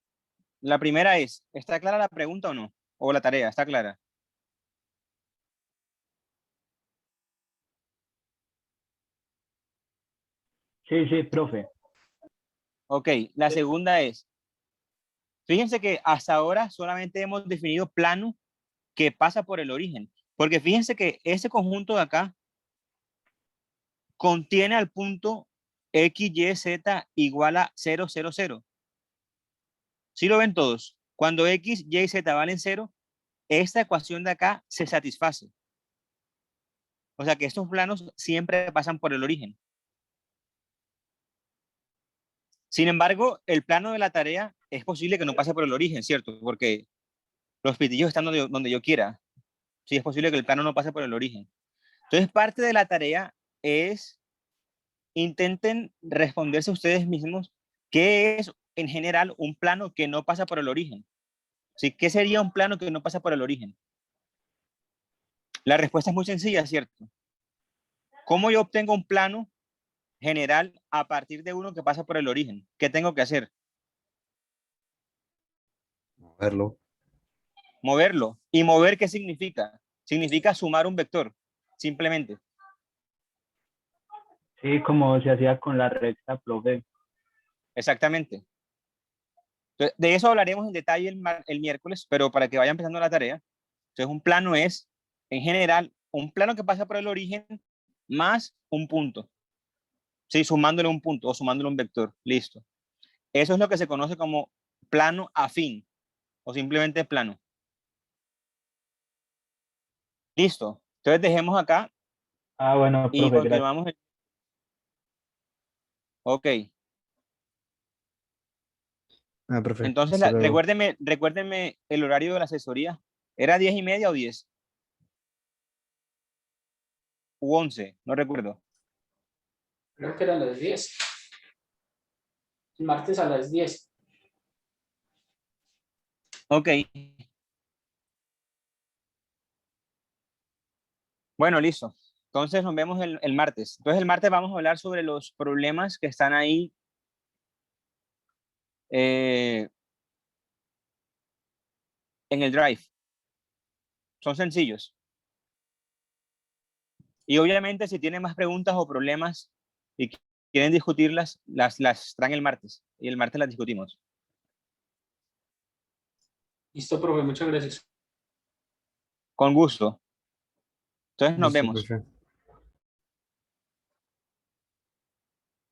La primera es, ¿está clara la pregunta o no? O la tarea, ¿está clara? Sí, sí, profe. Ok, la segunda es, fíjense que hasta ahora solamente hemos definido plano que pasa por el origen, porque fíjense que ese conjunto de acá contiene al punto x, y, z igual a 0, 0, 0. ¿Sí lo ven todos? Cuando x, y, z valen 0, esta ecuación de acá se satisface. O sea que estos planos siempre pasan por el origen. Sin embargo, el plano de la tarea es posible que no pase por el origen, ¿cierto? Porque los pitillos están donde yo quiera. Sí, es posible que el plano no pase por el origen. Entonces, parte de la tarea es intenten responderse ustedes mismos qué es en general un plano que no pasa por el origen. ¿Sí? ¿Qué sería un plano que no pasa por el origen? La respuesta es muy sencilla, ¿cierto? ¿Cómo yo obtengo un plano general a partir de uno que pasa por el origen? ¿Qué tengo que hacer? Verlo. Moverlo. ¿Y mover qué significa? Significa sumar un vector, simplemente. Sí, como se hacía con la recta, profe. Exactamente. Entonces, de eso hablaremos en detalle el miércoles, pero para que vayan empezando la tarea. Entonces, un plano es, en general, un plano que pasa por el origen más un punto. Sí, sumándole un punto o sumándole un vector. Listo. Eso es lo que se conoce como plano afín o simplemente plano. Listo. Entonces, dejemos acá Ah, bueno, y profe, gracias. continuamos. Ok. Profe, Entonces, hasta luego. recuérdenme el horario de la asesoría. ¿Era 10:30 o 10? U 11, no recuerdo. Creo que eran las 10. El martes a las 10. Ok. Bueno, listo. Entonces nos vemos el martes. Entonces el martes vamos a hablar sobre los problemas que están ahí en el Drive. Son sencillos. Y obviamente si tienen más preguntas o problemas y quieren discutirlas, las traen el martes y el martes las discutimos. Listo, profe, muchas gracias. Con gusto. Entonces nos Listo, vemos. profe.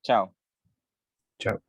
Chao. Chao.